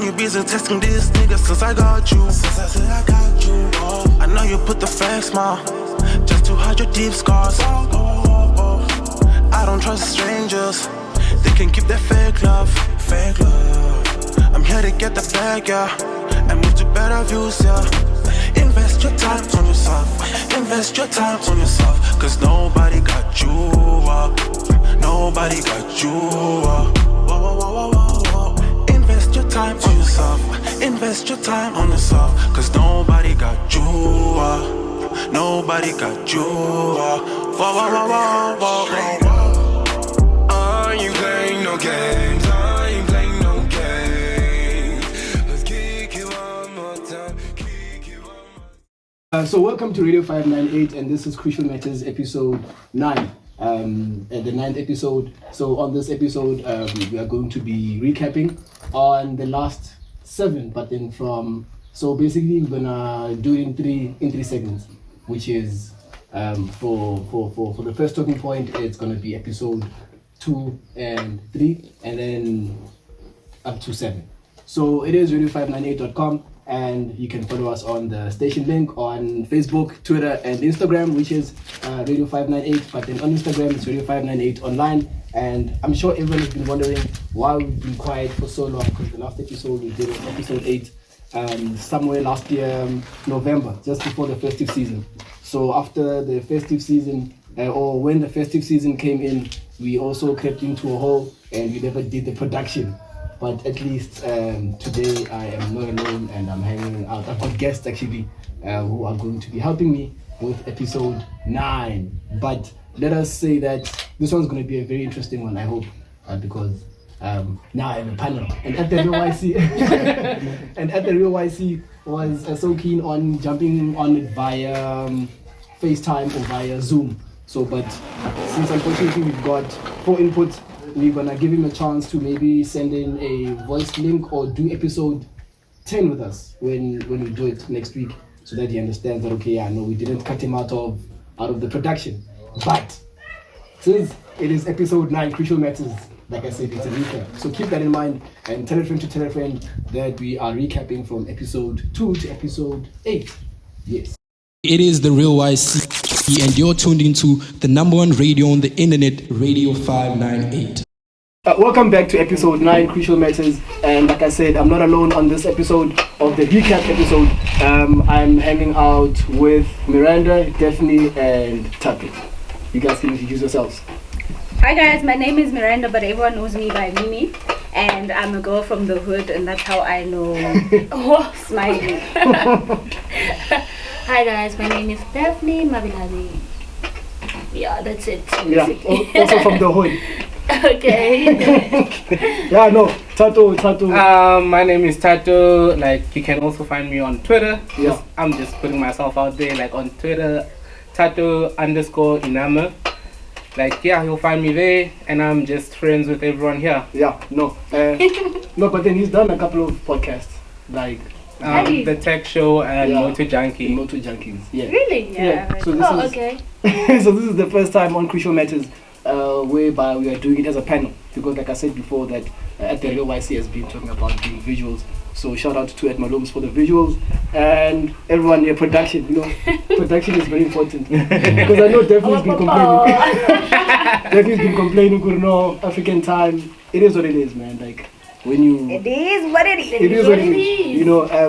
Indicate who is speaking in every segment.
Speaker 1: And you busy testing this nigga since I got you. Since I said I got you. Oh. I know you put the fake smile just to hide your deep scars. I don't trust strangers. They can keep their fake love. Fake love. I'm here to get the bag, yeah, and move to better views, yeah. Invest your time on yourself. Invest your time on yourself. Cause nobody got you, nobody got you, Invest your time on yourself. Invest your time on yourself. Cause nobody got you, nobody got you,
Speaker 2: I ain't playing no games. I ain't playing no games. Let's kick it one more time. Kick it one more time.
Speaker 3: So welcome to Radio 598, and this is Crucial Matters episode 9, the 9th episode. So on this episode, we are going to be recapping on the last 7, but then so basically we're gonna do it in three segments, which is for the first talking point, it's gonna be episode 2 and 3, and then up to 7. So it is radio598.com, and you can follow us on the station link on Facebook, Twitter, and Instagram, which is Radio598. But then on Instagram, it's Radio598 online. And I'm sure everyone has been wondering why we've been quiet for so long, because the last episode we did was episode 8, somewhere last year, November, just before the festive season. So after the festive season, or when the festive season came in, we also crept into a hole and we never did the production. But at least today I am not alone, and I'm hanging out. I've got guests actually who are going to be helping me with episode 9. But let us say that this one's going to be a very interesting one, I hope, because now I have a panel. And at the Real YC, and at the Real YC was so keen on jumping on it via FaceTime or via Zoom. So, but since unfortunately we've got 4 inputs, we're gonna give him a chance to maybe send in a voice link or do episode 10 with us when we do it next week, so that he understands that, okay, I know we didn't cut him out of the production. But since it is episode 9, Crucial Matters, like I said, it's a recap. So keep that in mind and tell a friend that we are recapping from episode 2 to episode 8. Yes.
Speaker 4: It is the Real YC, and you're tuned into the number 1 radio on the internet, Radio 598.
Speaker 3: Welcome back to episode 9, Crucial Matters. And like I said, I'm not alone on this episode of the recap episode. I'm hanging out with Miranda, Daphne, and Tappy. You guys can introduce yourselves.
Speaker 5: Hi guys, my name is Miranda, but everyone knows me by Mimi. And I'm a girl from the hood, and that's how I know Smiley.
Speaker 6: Hi guys, my name is Daphne Mabiladi. Yeah, that's it.
Speaker 3: Yeah, also from the hood.
Speaker 6: Okay.
Speaker 3: Yeah, no, Tato.
Speaker 7: My name is Tato. Like, you can also find me on Twitter.
Speaker 3: Yeah.
Speaker 7: I'm just putting myself out there, like on Twitter, Tato_Inama. Like, yeah, you'll find me there, and I'm just friends with everyone here.
Speaker 3: Yeah, no, but then he's done a couple of podcasts, like
Speaker 7: the Tech Show and Motor Junkie.
Speaker 3: Motor Junkies. Yeah.
Speaker 6: Really?
Speaker 3: Yeah. So this is
Speaker 6: okay.
Speaker 3: So this is the first time on Crucial Matters whereby we are doing it as a panel, because like I said before, that at the Real YC has been talking about doing visuals. So shout out to Ed Malums for the visuals, and everyone here, production. Production is very important, because I know Daphne's been complaining. Daphne's been complaining, African time. It is what it is, man. Like, when you...
Speaker 5: It is what it is.
Speaker 3: It is what it is.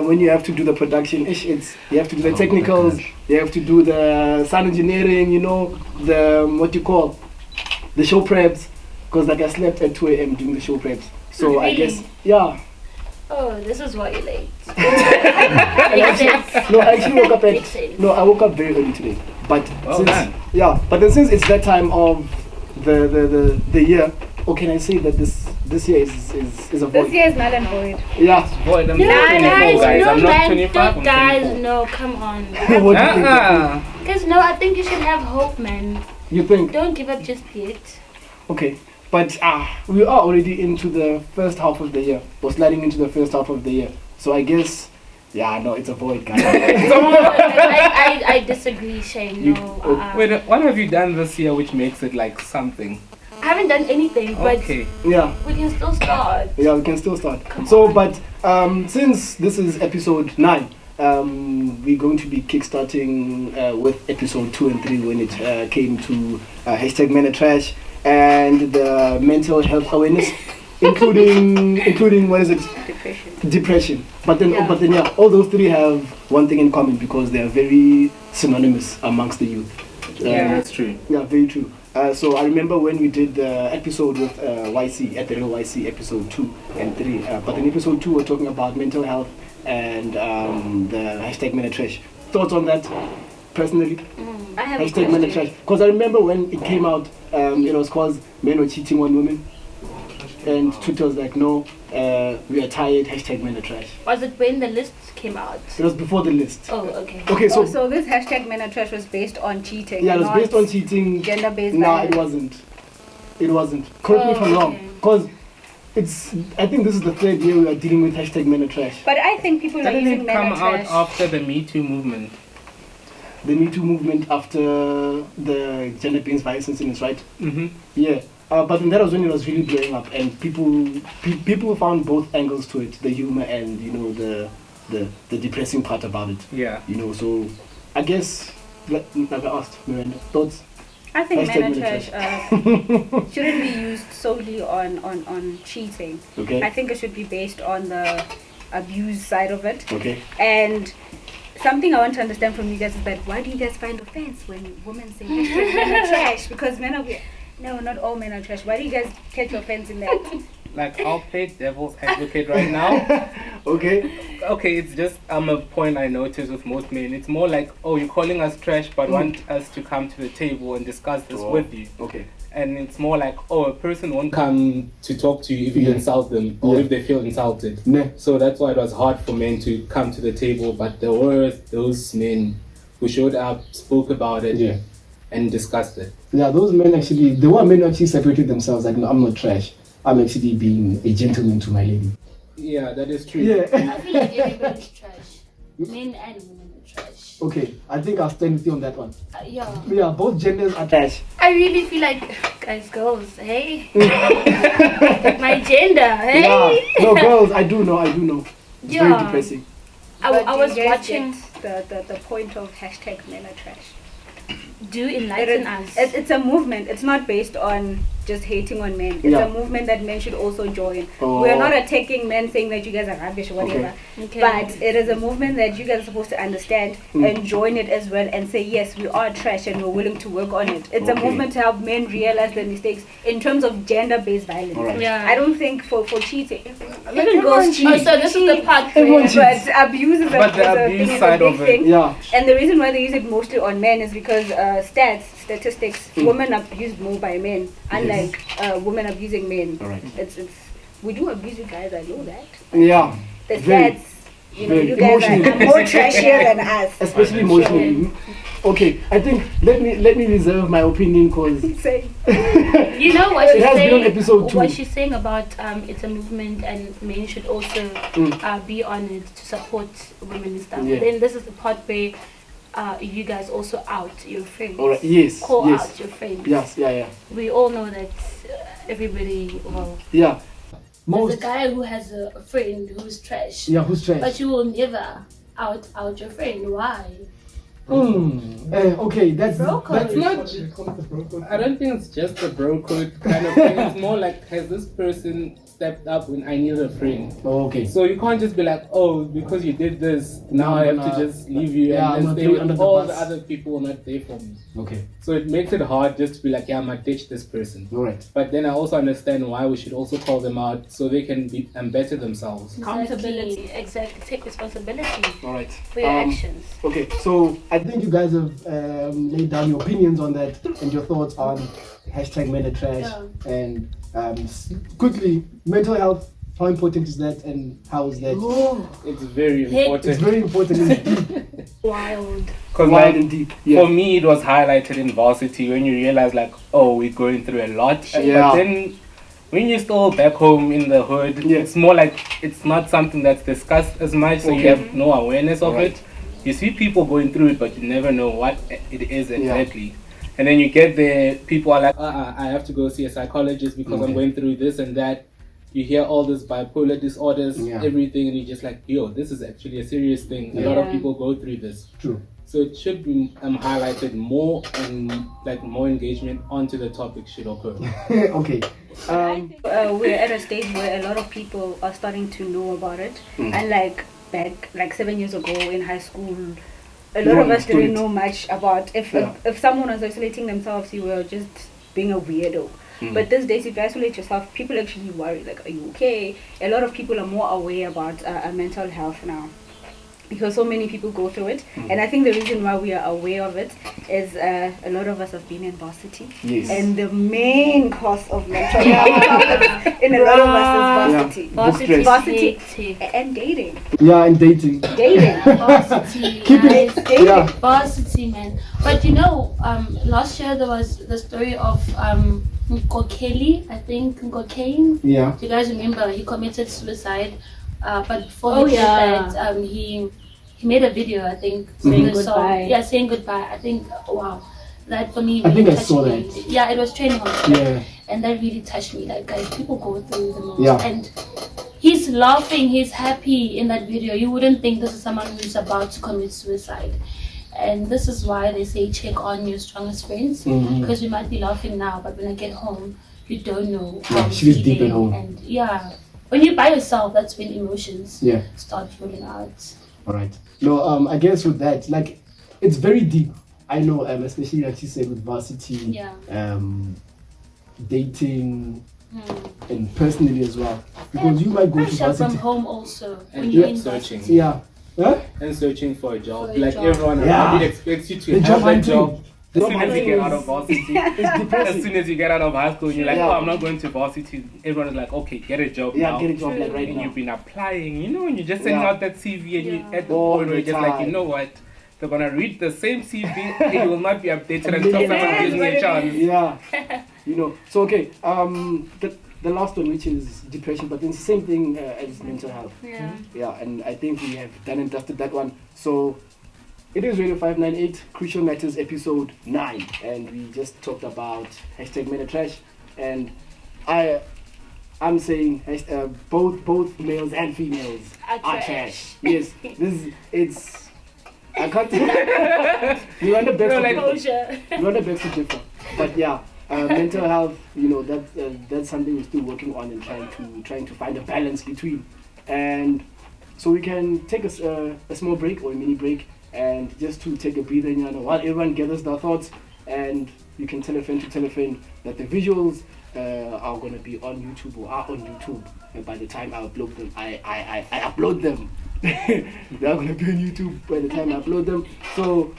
Speaker 3: When you have to do the production, you have to do the technicals, you have to do the sound engineering, the, the show preps. Because like I slept at 2 a.m. doing the show preps. So
Speaker 6: really?
Speaker 3: I guess, yeah.
Speaker 6: Oh, this is why you're late.
Speaker 3: I actually woke up I woke up very early today. But since it's that time of the year, or can I say that this year is a void?
Speaker 5: This year is null and void.
Speaker 3: Yeah.
Speaker 7: Void. I'm not 24, guys. I'm not 25.
Speaker 6: Guys, no, come on.
Speaker 3: What do you think?
Speaker 6: Because no, I think you should have hope, man.
Speaker 3: You think?
Speaker 6: Don't give up just yet.
Speaker 3: Okay. But we are already into the first half of the year, or sliding into the first half of the year. So I guess, it's a void, guys.
Speaker 6: I disagree, Shane. No.
Speaker 7: Wait, what have you done this year which makes it like something?
Speaker 6: I haven't done anything, but
Speaker 7: Okay.
Speaker 3: Yeah.
Speaker 6: we can still start.
Speaker 3: Yeah, we can still start. So, but since this is episode 9, we're going to be kickstarting with episode 2 and 3 when it came to hashtag Men Are Trash and the mental health awareness, including what is it? Depression. But then, all those 3 have one thing in common because they are very synonymous amongst the youth.
Speaker 7: Yeah, that's true.
Speaker 3: Yeah, very true. So I remember when we did the episode with YC, at the real YC, episode 2 and 3. But in episode 2, we're talking about mental health and the hashtag Men Are Trash. Thoughts on that, personally?
Speaker 5: I have a
Speaker 3: Hashtag Men Are
Speaker 5: question.
Speaker 3: Trash. Because I remember when it came out, it was called Men Were Cheating on Women. And Twitter was like, no, we are tired, hashtag Men Are Trash.
Speaker 6: Was it when the list came out?
Speaker 3: It was before the list.
Speaker 6: Oh, okay.
Speaker 3: Okay, so,
Speaker 5: So this hashtag Men Are Trash was based on cheating.
Speaker 3: yeah, it was
Speaker 5: not
Speaker 3: based on cheating.
Speaker 5: gender-based
Speaker 3: No,
Speaker 5: violence.
Speaker 3: it wasn't. It wasn't. Correct me if I'm wrong.
Speaker 6: okay.
Speaker 3: Because I think this is the 3rd year we are dealing with hashtag Men Are Trash.
Speaker 5: But I think people are
Speaker 7: Didn't
Speaker 5: using
Speaker 7: it
Speaker 5: Men
Speaker 7: come
Speaker 5: Are
Speaker 7: out
Speaker 5: Trash.
Speaker 7: after the Me Too movement?
Speaker 3: The Me Too movement after the gender-based violence incidents, right?
Speaker 7: Mm-hmm.
Speaker 3: Yeah. But then that was when it was really blowing up, and people found both angles to it: the humor and the depressing part about it.
Speaker 7: Yeah.
Speaker 3: So I guess like I asked Miranda, thoughts?
Speaker 5: I think
Speaker 3: Hashtag
Speaker 5: Men Are
Speaker 3: Men Are
Speaker 5: Trash shouldn't be used solely on cheating. I
Speaker 3: Okay.
Speaker 5: think it should be based on the abuse side of it.
Speaker 3: Okay.
Speaker 5: And something I want to understand from you guys is that why do you guys find offense when women say hashtag Men Are Trash? Because men are no, not all men are trash. Why do you guys take offense in that?
Speaker 7: Like, I'll play devil's advocate right now.
Speaker 3: Okay.
Speaker 7: Okay, it's just a point I notice with most men. It's more like, oh, you're calling us trash, but want us to come to the table and discuss this with you.
Speaker 3: Okay.
Speaker 7: And it's more like, oh, a person won't come to talk to you if you
Speaker 3: Yeah.
Speaker 7: insult them or
Speaker 3: Yeah.
Speaker 7: if they feel insulted.
Speaker 3: Nah.
Speaker 7: So that's why it was hard for men to come to the table, but there were those men who showed up, spoke about it,
Speaker 3: Yeah.
Speaker 7: and discussed it.
Speaker 3: Yeah, those men actually, there were men who actually separated themselves. Like, no, I'm not trash. I'm actually being a gentleman to my lady.
Speaker 7: Yeah, that is true.
Speaker 3: Yeah.
Speaker 6: I feel like everybody's trash. Men and women are trash.
Speaker 3: Okay, I think I'll stand with you on that one.
Speaker 6: Yeah.
Speaker 3: Yeah, both genders are trash.
Speaker 6: I really feel like, guys, girls, hey? My gender, hey?
Speaker 3: Yeah. No, girls, I do know. It's very
Speaker 6: Yeah.
Speaker 3: depressing.
Speaker 6: I
Speaker 5: But
Speaker 6: was
Speaker 5: do you guys
Speaker 6: watching.
Speaker 5: get the point of hashtag Men Are Trash.
Speaker 6: Do
Speaker 5: It
Speaker 6: enlighten
Speaker 5: is,
Speaker 6: us.
Speaker 5: it's a movement. It's not based on just hating on men. It's
Speaker 3: Yeah.
Speaker 5: a movement that men should also join.
Speaker 3: Oh.
Speaker 5: We are not attacking men saying that you guys are rubbish or whatever.
Speaker 6: Okay.
Speaker 5: But it is a movement that you guys are supposed to understand
Speaker 3: Mm.
Speaker 5: and join it as well and say, yes, we are trash and we're willing to work on it. It's a
Speaker 3: Okay.
Speaker 5: movement to help men realize their mistakes in terms of gender-based violence.
Speaker 3: Alright.
Speaker 6: Yeah.
Speaker 5: I don't think for cheating. Even
Speaker 3: everyone
Speaker 5: girls cheat.
Speaker 6: Oh, so this is the part
Speaker 3: Everyone
Speaker 6: where
Speaker 3: cheats.
Speaker 5: But abuse is a,
Speaker 7: But the
Speaker 5: is a,
Speaker 7: abuse
Speaker 5: thing, is
Speaker 7: side
Speaker 5: a big
Speaker 7: of it.
Speaker 5: thing.
Speaker 3: Yeah.
Speaker 5: And the reason why they use it mostly on men is because statistics, women are abused more by men, unlike women abusing men.
Speaker 3: Alright.
Speaker 5: It's we do abuse you guys, I know that.
Speaker 3: Yeah.
Speaker 5: The
Speaker 3: Very-
Speaker 5: stats, you
Speaker 3: very
Speaker 5: guys are
Speaker 3: emotionally.
Speaker 5: more trashier than us.
Speaker 3: Especially emotionally. Okay, I think let me reserve my opinion because
Speaker 5: Say,
Speaker 6: you know what
Speaker 3: It
Speaker 6: she's
Speaker 3: has been on
Speaker 6: saying.
Speaker 3: episode 2.
Speaker 6: What she's saying about it's a movement and men should also be on it to support women and stuff.
Speaker 3: Yeah.
Speaker 6: Then this is the part where you guys also out your friends.
Speaker 3: Alright, yes.
Speaker 6: Call
Speaker 3: yes.
Speaker 6: out your friends.
Speaker 3: Yes, yeah.
Speaker 6: We all know that everybody. Well,
Speaker 3: Yeah.
Speaker 6: there's
Speaker 3: Most
Speaker 6: a guy who has a friend who's trash.
Speaker 3: yeah, who's trash?
Speaker 6: But you will never out your friend. Why?
Speaker 3: Okay, that's
Speaker 6: Bro code.
Speaker 7: It's not. I don't think it's just a bro code kind of thing. It's more like, has this person stepped up when I needed a friend?
Speaker 3: Oh, okay.
Speaker 7: So you can't just be like, oh, because you did this, now I have to just leave you
Speaker 3: Yeah, I'm
Speaker 7: and
Speaker 3: not
Speaker 7: then stay
Speaker 3: throwing under
Speaker 7: with
Speaker 3: the
Speaker 7: all
Speaker 3: bus.
Speaker 7: the other people who are not there for me.
Speaker 3: Okay.
Speaker 7: So it makes it hard just to be like, yeah, I'm gonna ditch this person.
Speaker 3: Alright.
Speaker 7: But then I also understand why we should also call them out so they can be and better themselves.
Speaker 6: Accountability. Exactly. Take responsibility
Speaker 3: Alright.
Speaker 6: for your actions.
Speaker 3: Okay, so I think you guys have laid down your opinions on that and your thoughts on hashtag Men Are Trash.
Speaker 6: Yeah.
Speaker 3: And quickly, mental health, how important is that and how is that?
Speaker 7: It's very
Speaker 6: Hey.
Speaker 3: It's
Speaker 7: important.
Speaker 3: very important. It's deep,
Speaker 6: Wild.
Speaker 7: Because
Speaker 3: wide and deep. Yeah.
Speaker 7: for me, it was highlighted in varsity when you realize like, oh, we're going through a lot.
Speaker 3: Yeah.
Speaker 7: But then when you're still back home in the hood,
Speaker 3: Yeah.
Speaker 7: it's more like it's not something that's discussed as much, so
Speaker 3: Okay.
Speaker 7: you have no awareness of
Speaker 3: Alright.
Speaker 7: it. You see people going through it, but you never know what it is exactly. And then you get there, people are like, I have to go see a psychologist because I'm going through this and that. You hear all this bipolar disorders, everything, and you're just like, yo, this is actually a serious thing. A lot of people go through this.
Speaker 3: True.
Speaker 7: So it should be highlighted more, and like more engagement onto the topic should occur.
Speaker 3: Okay.
Speaker 5: We're at a stage where a lot of people are starting to know about it. And back 7 years ago in high school, a lot of us didn't know much about if someone was isolating themselves, you were just being a weirdo. But these days, if you isolate yourself, people actually worry, like, are you okay? A lot of people are more aware about mental health now, because so many people go through it. And I think the reason why we are aware of it is a lot of us have been in varsity.
Speaker 3: Yes.
Speaker 5: And the main cause of mental health in a lot of us is varsity. Varsity and dating.
Speaker 3: Yeah, and dating.
Speaker 6: Varsity.
Speaker 3: Keep it.
Speaker 5: Dating.
Speaker 3: Yeah.
Speaker 6: Varsity, man. But you know, last year there was the story of Nkokeli, I think, Nkokane.
Speaker 3: Yeah.
Speaker 6: Do you guys remember? He committed suicide. But before he did that, he made a video, I think,
Speaker 5: saying goodbye.
Speaker 6: Yeah, saying goodbye. I think, wow, that for me.
Speaker 3: I think I
Speaker 6: touched
Speaker 3: saw
Speaker 6: me.
Speaker 3: that.
Speaker 6: Yeah, it was training on Twitter.
Speaker 3: Yeah.
Speaker 6: And that really touched me. Like, guys, people go through the most.
Speaker 3: Yeah.
Speaker 6: And he's laughing, he's happy in that video. You wouldn't think this is someone who's about to commit suicide. And this is why they say check on your strongest friends. Because you might be laughing now, but when I get home, you don't know how
Speaker 3: she was deep at home.
Speaker 6: And when you're by yourself, that's when emotions start rolling out.
Speaker 3: All right. No, I guess with that, like, it's very deep. I know, especially like you said with varsity, dating, and personally as well, because you might go to
Speaker 6: pressure
Speaker 3: varsity
Speaker 6: from home also.
Speaker 7: And
Speaker 6: When you're in
Speaker 7: searching.
Speaker 6: varsity.
Speaker 3: Yeah. Huh?
Speaker 7: And searching for a job.
Speaker 6: For a
Speaker 7: Like
Speaker 6: job.
Speaker 7: everyone probably expects you to
Speaker 3: The
Speaker 7: have
Speaker 3: job
Speaker 7: that
Speaker 3: hunting.
Speaker 7: job.
Speaker 3: The
Speaker 7: As
Speaker 3: job
Speaker 7: soon as you
Speaker 3: hunting
Speaker 7: get
Speaker 3: is-
Speaker 7: out of varsity,
Speaker 3: It's
Speaker 7: as
Speaker 3: depressing.
Speaker 7: soon as you get out of high school, you're like,
Speaker 3: Yeah.
Speaker 7: oh, I'm not going to varsity. Everyone is like, okay, get a job
Speaker 3: Yeah,
Speaker 7: now.
Speaker 3: get a job like right
Speaker 7: And
Speaker 3: now.
Speaker 7: you've been applying, you know, and you're just sending
Speaker 3: Yeah.
Speaker 7: out that CV, and you're at the
Speaker 3: All
Speaker 7: point where
Speaker 3: the
Speaker 7: you're just like, you
Speaker 3: time.
Speaker 7: know what? They're gonna read the same CV, it will not be updated until someone gives me a chance.
Speaker 3: Yeah. You know. So okay. The last one, which is depression, but it's the same thing as mental health.
Speaker 6: Yeah.
Speaker 3: Yeah, and I think we have done and dusted that one. So it is Radio 598 Crucial Matters episode 9, and we just talked about #MetaTrash, and I'm saying both males and females are trash. Yes, it's I can't. You want the best of
Speaker 6: Closure.
Speaker 3: you want the best to differ, but yeah. Mental health, you know, that's something we're still working on and trying to find a balance between. And so we can take a small break or a mini break, and just to take a breather, you know, while everyone gathers their thoughts, and you can tell a friend that the visuals are going to be on YouTube or are on YouTube. And by the time I upload them, I upload them. They are going to be on YouTube by the time I upload them. So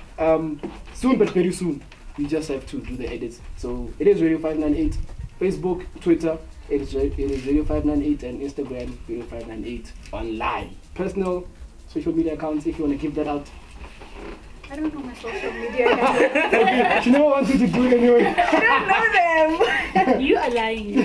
Speaker 3: soon, but very soon. We just have to do the edits. So it is Radio 598, Facebook, Twitter, it is Radio 598, and Instagram, Radio 598 online. Personal social media accounts, if you want to give that out.
Speaker 5: I don't know my social media handle.
Speaker 3: She never wants you to do it anyway.
Speaker 5: I don't know them.
Speaker 6: You are lying.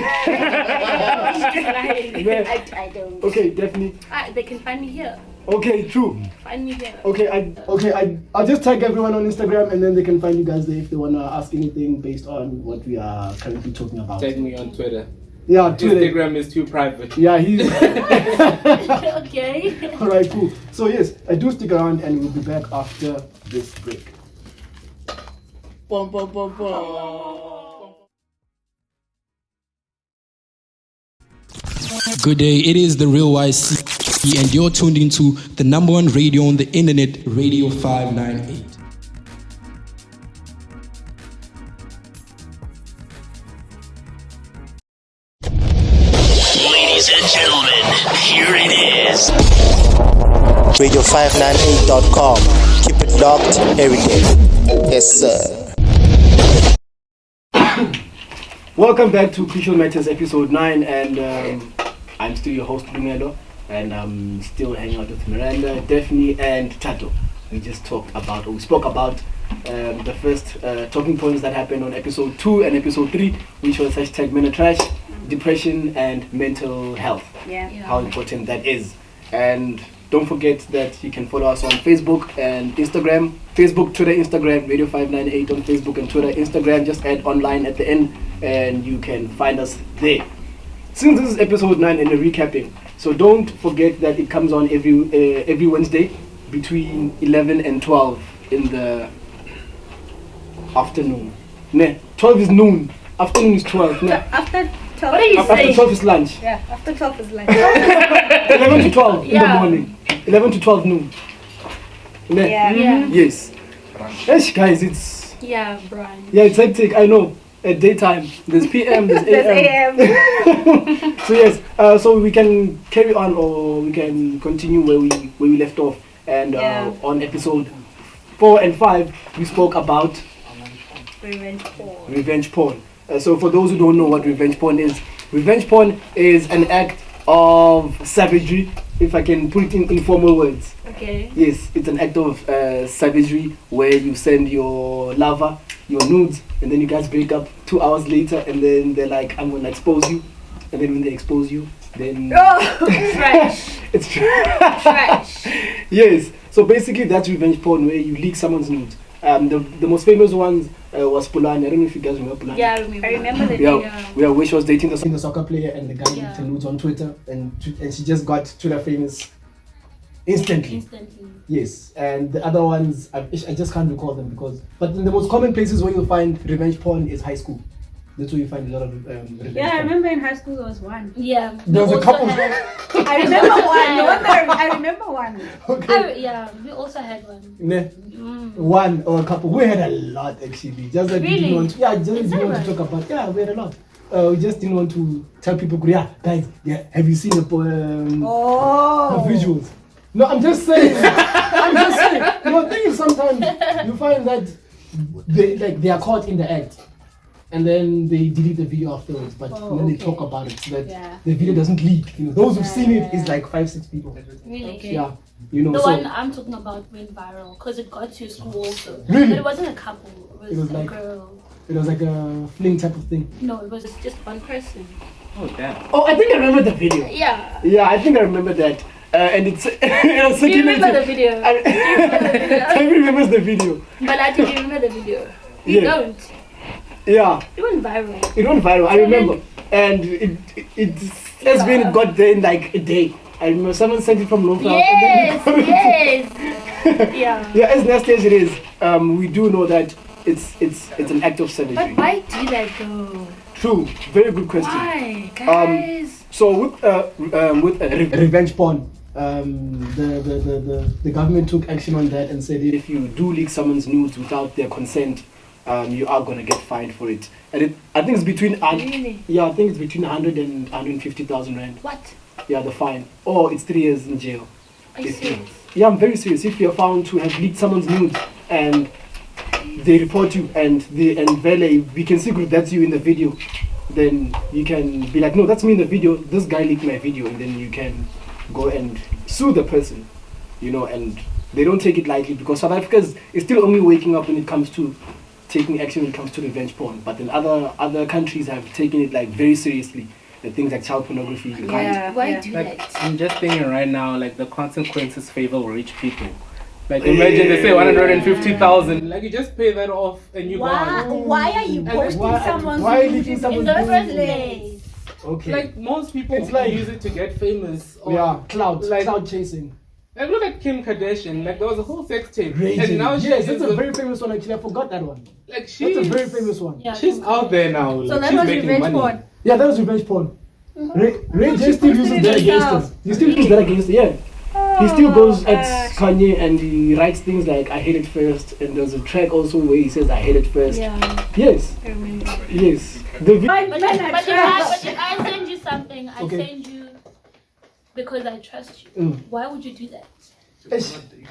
Speaker 6: I don't.
Speaker 3: Okay, definitely.
Speaker 6: They can find me here.
Speaker 3: Okay, true.
Speaker 6: Find me here.
Speaker 3: I'll just tag everyone on Instagram, and then they can find you guys there if they want to ask anything based on what we are currently talking about.
Speaker 7: Tag me on Twitter.
Speaker 3: Yeah, Twitter.
Speaker 7: Instagram is too private.
Speaker 3: Yeah, he's...
Speaker 6: Okay.
Speaker 3: Alright, cool. So yes, I do stick around, and we'll be back after this break.
Speaker 4: Good day, it is the Real YC, and you're tuned into the number one radio on the internet, Radio 598.
Speaker 8: Ladies and gentlemen, here it is.
Speaker 9: Radio598.com. Keep it locked every day. Yes, sir.
Speaker 3: Welcome back to Crucial Matters episode 9, and I'm still your host, Dumelo, and I'm still hanging out with Miranda, Daphne, and Tato. We spoke about the first talking points that happened on episode 2 and episode 3, which was #MetaTrash, depression and mental health.
Speaker 5: Yeah.
Speaker 3: How important that is. And don't forget that you can follow us on Facebook and Instagram. Facebook, Twitter, Instagram, Radio 598 on Facebook and Twitter, Instagram. Just add online at the end and you can find us there. Since this is episode 9 and a recapping, so don't forget that it comes on every Wednesday between 11 and 12 in the afternoon. 12 is noon. Afternoon is 12.
Speaker 5: After 12.
Speaker 6: What are you
Speaker 3: After
Speaker 6: saying?
Speaker 3: 12 is lunch.
Speaker 5: Yeah, after 12 is lunch.
Speaker 3: 11 to 12 in the
Speaker 6: Yeah.
Speaker 3: morning. 11 to 12 noon.
Speaker 5: Yeah.
Speaker 6: Yeah.
Speaker 3: Yes. Yes, guys, it's
Speaker 6: Yeah, Brian.
Speaker 3: it's hectic. I know. At daytime, there's PM, there's
Speaker 5: There's
Speaker 3: AM.
Speaker 5: AM.
Speaker 3: So yes, so we can carry on or we can continue where we left off. And
Speaker 5: Yeah.
Speaker 3: on episode 4 and 5, we spoke about
Speaker 5: Revenge porn.
Speaker 3: revenge porn. So for those who don't know what revenge porn is an act of savagery, if I can put it in informal words.
Speaker 6: Okay.
Speaker 3: Yes, it's an act of savagery where you send your lover your nudes and then you guys break up 2 hours later and then they're like, I'm gonna expose you. And then when they expose you, then
Speaker 6: Trash.
Speaker 3: it's
Speaker 6: Trash.
Speaker 3: Yes, so basically that's revenge porn where you leak someone's nudes. The most famous ones was Pulani. I don't know if you guys remember Pulani.
Speaker 6: Yeah, I remember.
Speaker 5: I remember the
Speaker 3: Yeah, where she was dating the
Speaker 10: soccer player and the guy
Speaker 6: Yeah.
Speaker 10: leaked her nudes on Twitter and she just got Twitter famous instantly.
Speaker 6: Instantly.
Speaker 10: Yes, and the other ones I just can't recall them but the most common places where you'll find revenge porn is high school. That's where you find a lot of revenge
Speaker 5: Yeah, I
Speaker 10: porn.
Speaker 5: remember in high school there was one.
Speaker 6: Yeah.
Speaker 10: There was
Speaker 6: we
Speaker 10: a
Speaker 6: also
Speaker 10: couple.
Speaker 6: had-
Speaker 5: I remember one. The one that I remember one.
Speaker 6: yeah, we also had one.
Speaker 10: Ne?
Speaker 6: Mm.
Speaker 10: One or a couple. We had a lot actually. Just that we
Speaker 6: Really?
Speaker 10: didn't want to, just
Speaker 6: Is
Speaker 10: didn't
Speaker 6: that
Speaker 10: want
Speaker 6: right?
Speaker 10: to talk about. Yeah, we had a lot. We just didn't want to tell people, yeah, guys, yeah, have you seen the
Speaker 5: Oh.
Speaker 10: visuals? No, I'm just saying. No, the thing is sometimes you find that they are caught in the act. And then they delete the video afterwards, but then they talk about it so that the video doesn't leak. You know, those who've seen it is like 5-6 people.
Speaker 6: Really? Okay.
Speaker 10: Yeah, you know.
Speaker 6: The
Speaker 10: so
Speaker 6: one I'm talking about went viral because it got to school also.
Speaker 10: Really?
Speaker 6: But it wasn't a couple. It was,
Speaker 10: It was
Speaker 6: a
Speaker 10: like-
Speaker 6: girl.
Speaker 10: it was like a fling type of thing.
Speaker 6: No, it was just one person.
Speaker 7: Oh damn.
Speaker 3: Oh, I think I remember the video.
Speaker 6: Yeah.
Speaker 3: Yeah, I think I remember that. And it's it was
Speaker 6: Do you remember the
Speaker 3: circulated.
Speaker 6: video?
Speaker 3: I remembers the video.
Speaker 6: But I didn't remember the video. You
Speaker 3: Yeah.
Speaker 6: don't.
Speaker 3: Yeah,
Speaker 6: It went viral.
Speaker 3: it went viral. I
Speaker 6: So
Speaker 3: remember, and it has been got there in like a day. I remember someone sent it from North.
Speaker 6: Yes, yes. Yeah.
Speaker 3: Yeah, as nasty as it is, we do know that it's an act of savagery.
Speaker 6: But why do that though?
Speaker 3: True, very good question.
Speaker 6: Why, guys?
Speaker 3: So with
Speaker 10: Revenge porn. The government took action on that and said
Speaker 3: if you do leak someone's nudes without their consent, you are gonna get fined for it. And I think it's between
Speaker 6: Really?
Speaker 3: yeah, I think it's between 100 and 150,000 rand.
Speaker 6: What?
Speaker 3: Yeah, the fine. Or it's 3 years in jail.
Speaker 6: Are you
Speaker 3: If you-
Speaker 6: serious?
Speaker 3: Yeah, I'm very serious. If you're found to have leaked someone's nudes and they report you and Vele, we can see that's you in the video, then you can be like, no, that's me in the video. This guy leaked my video, and then you can go and sue the person, you know. And they don't take it lightly because South Africa is still only waking up when it comes to taking action when it comes to revenge porn. But then other countries have taken it like very seriously. The things like child pornography, you can't.
Speaker 6: Why do
Speaker 7: Like
Speaker 6: that?
Speaker 7: I'm just thinking right now, like the consequences favor rich people. Like imagine they say 150,000, like you just pay that off and you go on.
Speaker 5: Why are you posting someone's
Speaker 10: why
Speaker 5: nudes
Speaker 10: leaking
Speaker 5: in
Speaker 10: someone's
Speaker 5: the
Speaker 10: nudes?
Speaker 5: first place?
Speaker 10: Okay.
Speaker 7: Like most people
Speaker 10: It's like-
Speaker 7: use it to get famous. Or,
Speaker 10: yeah, cloud
Speaker 7: like-
Speaker 10: chasing.
Speaker 7: Like look at Kim Kardashian. Like there was a whole sex tape,
Speaker 10: Raging.
Speaker 7: and now
Speaker 10: Yes,
Speaker 7: she's
Speaker 10: that's a very famous one actually. I forgot that one.
Speaker 7: like she's
Speaker 10: That's a very famous one.
Speaker 6: Yeah,
Speaker 7: She's out there now.
Speaker 5: So
Speaker 7: like,
Speaker 5: that
Speaker 7: she's
Speaker 5: was
Speaker 7: making
Speaker 5: revenge
Speaker 7: money.
Speaker 5: porn.
Speaker 10: Yeah, that was revenge porn. Ray J
Speaker 5: she
Speaker 10: still
Speaker 5: posted
Speaker 10: uses
Speaker 5: it
Speaker 10: that against
Speaker 5: herself.
Speaker 10: him. He still uses that against him. Yeah. He still goes at Kanye and he writes things like I hate it first, and there's a track also where he says I hate it first.
Speaker 6: Yeah.
Speaker 10: Yes.
Speaker 5: I remember.
Speaker 10: Yes. The
Speaker 5: Men are
Speaker 6: But
Speaker 5: trash.
Speaker 6: if I send you something, I
Speaker 10: Okay.
Speaker 6: send you because I trust you.
Speaker 10: Mm.
Speaker 6: Why would you do that?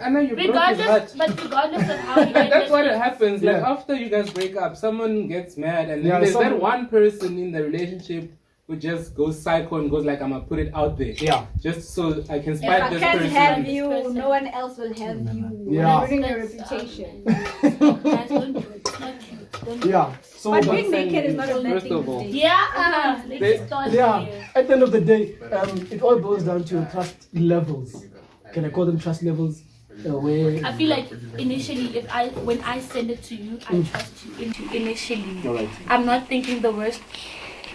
Speaker 7: I know you broke his heart.
Speaker 6: Regardless of how you get
Speaker 7: That's what
Speaker 6: it.
Speaker 7: happens. Like
Speaker 10: Yeah.
Speaker 7: after you guys break up, someone gets mad, and then
Speaker 10: Yeah,
Speaker 7: there's that
Speaker 10: someone-
Speaker 7: one person in the relationship who just goes psycho and goes like, "I'm gonna put it out there,
Speaker 10: Yeah.
Speaker 7: just so I can
Speaker 5: If
Speaker 7: spite
Speaker 5: I
Speaker 7: this
Speaker 5: can't
Speaker 7: person."
Speaker 5: have you, no one else will have you.
Speaker 10: Yeah.
Speaker 5: Ruining your
Speaker 6: That's,
Speaker 5: reputation.
Speaker 6: Guys, don't do it. It's not cute. Don't do it.
Speaker 10: Yeah. So
Speaker 5: But
Speaker 10: but-
Speaker 5: being naked is not a bad
Speaker 7: First
Speaker 5: thing
Speaker 7: of
Speaker 5: these
Speaker 7: all.
Speaker 5: days.
Speaker 6: Yeah.
Speaker 7: They-
Speaker 6: Let's start
Speaker 10: yeah.
Speaker 6: here.
Speaker 10: At the end of the day, it all boils down to your trust levels. can I call them trust levels? Where
Speaker 6: I feel like initially, when I send it to you, I trust you initially.
Speaker 10: All right.
Speaker 6: I'm not thinking the worst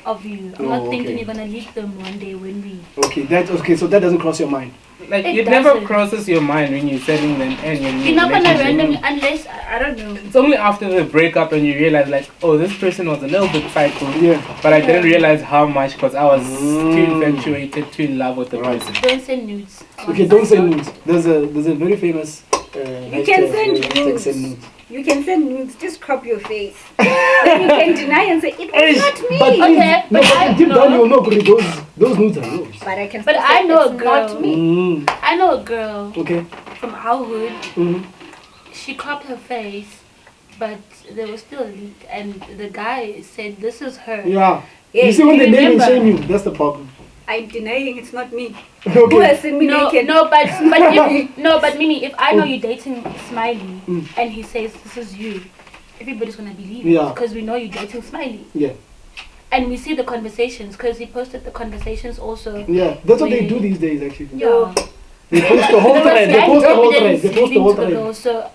Speaker 6: of you. I'm not thinking
Speaker 10: okay.
Speaker 6: you're gonna leak them one day when we.
Speaker 10: Okay. So that doesn't cross your mind.
Speaker 7: Like
Speaker 6: It
Speaker 7: it never
Speaker 6: doesn't.
Speaker 7: crosses your mind when you're setting them and when
Speaker 6: You're not gonna randomly, unless I don't know.
Speaker 7: It's only after the breakup and you realize like, oh, this person was a little bit psycho.
Speaker 10: Yeah.
Speaker 7: But I didn't realize how much because I was too infatuated, too in love with the person.
Speaker 6: Don't send nudes.
Speaker 10: Okay, don't send nudes. There's a very famous.
Speaker 5: You can send nudes. You can send nudes. Just crop your face. Then you can deny and say it was not me.
Speaker 10: But
Speaker 6: Okay,
Speaker 10: no, but deep down you know those nudes are yours.
Speaker 5: But I can.
Speaker 6: But
Speaker 5: still
Speaker 6: I
Speaker 5: say
Speaker 6: know a
Speaker 5: it's
Speaker 6: girl.
Speaker 5: Not me.
Speaker 6: I know a girl
Speaker 10: Okay.
Speaker 6: from our hood.
Speaker 10: Mm-hmm.
Speaker 6: She cropped her face, but there was still a leak, and the guy said, "This is her."
Speaker 10: Yeah.
Speaker 5: Yeah,
Speaker 10: You see when they name and
Speaker 6: remember.
Speaker 10: shame you, that's the problem.
Speaker 5: I'm denying it's not me.
Speaker 10: Okay.
Speaker 5: Who has seen me naked?
Speaker 6: But Mimi, if I know you're dating Smiley and he says this is you, everybody's gonna believe
Speaker 10: Yeah.
Speaker 6: it because we know you're dating Smiley.
Speaker 10: Yeah.
Speaker 6: And we see the conversations because he posted the conversations also.
Speaker 10: Yeah. That's what they
Speaker 6: We-
Speaker 10: do these days actually.
Speaker 6: Yeah.
Speaker 10: They post the whole
Speaker 6: There was
Speaker 10: thread. They
Speaker 6: gang
Speaker 10: post the whole thread.
Speaker 6: evidence
Speaker 10: They post the
Speaker 6: leading
Speaker 10: whole
Speaker 6: to the
Speaker 10: thread.
Speaker 6: girl, So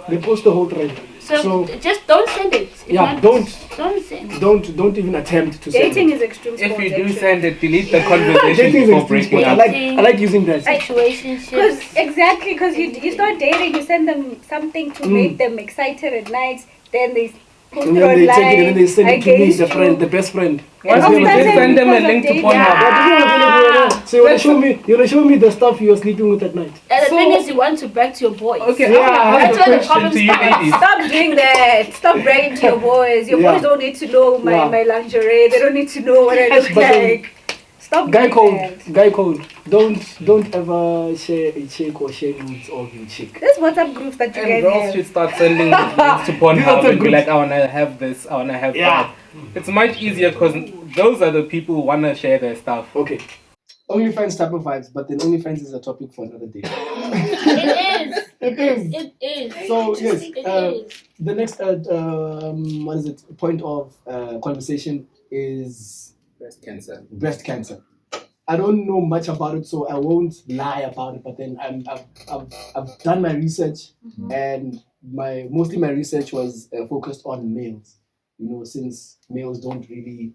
Speaker 10: They post the whole thread.
Speaker 6: So just don't send it. It's
Speaker 10: Yeah,
Speaker 6: not-
Speaker 10: don't.
Speaker 6: Don't send.
Speaker 10: Don't even attempt to send
Speaker 5: Dating
Speaker 10: it.
Speaker 5: is extreme
Speaker 7: If
Speaker 5: sport.
Speaker 7: you do
Speaker 5: actually.
Speaker 7: send it, delete the conversation
Speaker 10: Dating is
Speaker 7: before
Speaker 10: extreme
Speaker 7: breaking
Speaker 10: sport.
Speaker 7: up.
Speaker 10: I like using that.
Speaker 6: Situationships.
Speaker 5: Exactly, because you start dating, you send them something to make them excited at night, then they post
Speaker 10: And
Speaker 5: it
Speaker 10: then they take it
Speaker 5: online
Speaker 10: and then they send it to me,
Speaker 5: against
Speaker 10: the
Speaker 5: you.
Speaker 10: friend, the best friend.
Speaker 7: Why don't you
Speaker 5: Sometimes
Speaker 7: just send them a
Speaker 5: because of
Speaker 7: link to
Speaker 5: dating.
Speaker 7: Pornhub?
Speaker 10: So you wanna show me the stuff you're sleeping with at night.
Speaker 6: And the
Speaker 7: So-
Speaker 6: thing is, you want to brag to your boys.
Speaker 7: Okay,
Speaker 10: Yeah,
Speaker 7: I have
Speaker 6: that's
Speaker 7: a
Speaker 6: where the
Speaker 7: question
Speaker 6: problem
Speaker 7: to you
Speaker 6: starts.
Speaker 7: ladies.
Speaker 5: Stop doing that. Stop bragging to your boys. Your
Speaker 10: Yeah.
Speaker 5: boys don't need to know my,
Speaker 10: Yeah.
Speaker 5: my lingerie. They don't need to know what I look
Speaker 10: But then-
Speaker 5: like. Stop
Speaker 10: Guy
Speaker 5: doing that.
Speaker 10: code. Don't ever share a chick or share nudes of your chick.
Speaker 5: There's WhatsApp groups that you
Speaker 7: And
Speaker 5: guys
Speaker 7: girls
Speaker 5: have.
Speaker 7: should start sending links to
Speaker 10: These are
Speaker 7: Pornhub
Speaker 10: the
Speaker 7: and be
Speaker 10: groups.
Speaker 7: like, I wanna have this, I wanna have
Speaker 10: Yeah.
Speaker 7: that. It's much easier because those are the people who wanna share their stuff.
Speaker 10: Okay. OnlyFans type of vibes, but then OnlyFans is a topic for another day.
Speaker 6: It is.
Speaker 10: It is.
Speaker 6: It is.
Speaker 10: So yes,
Speaker 6: It is.
Speaker 10: the next what is it? Point of conversation is
Speaker 7: Breast cancer.
Speaker 10: breast cancer. I don't know much about it, so I won't lie about it. But then I've done my research, and mostly my research was focused on males. You know, since males don't really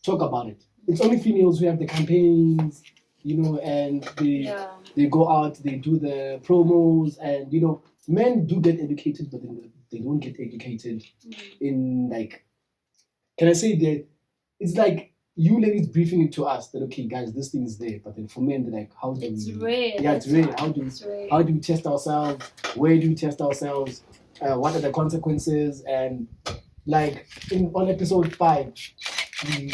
Speaker 10: talk about it, it's only females who have the campaigns. You know, and they go out, they do the promos, and you know, men do get educated, but then they don't get educated in like. Can I say that it's like you ladies briefing it to us that okay guys this thing is there, but then for men they're like how do
Speaker 6: It's
Speaker 10: we
Speaker 6: rare.
Speaker 10: yeah it's rare how do we test ourselves, where do we test ourselves, what are the consequences, and like on episode 5 we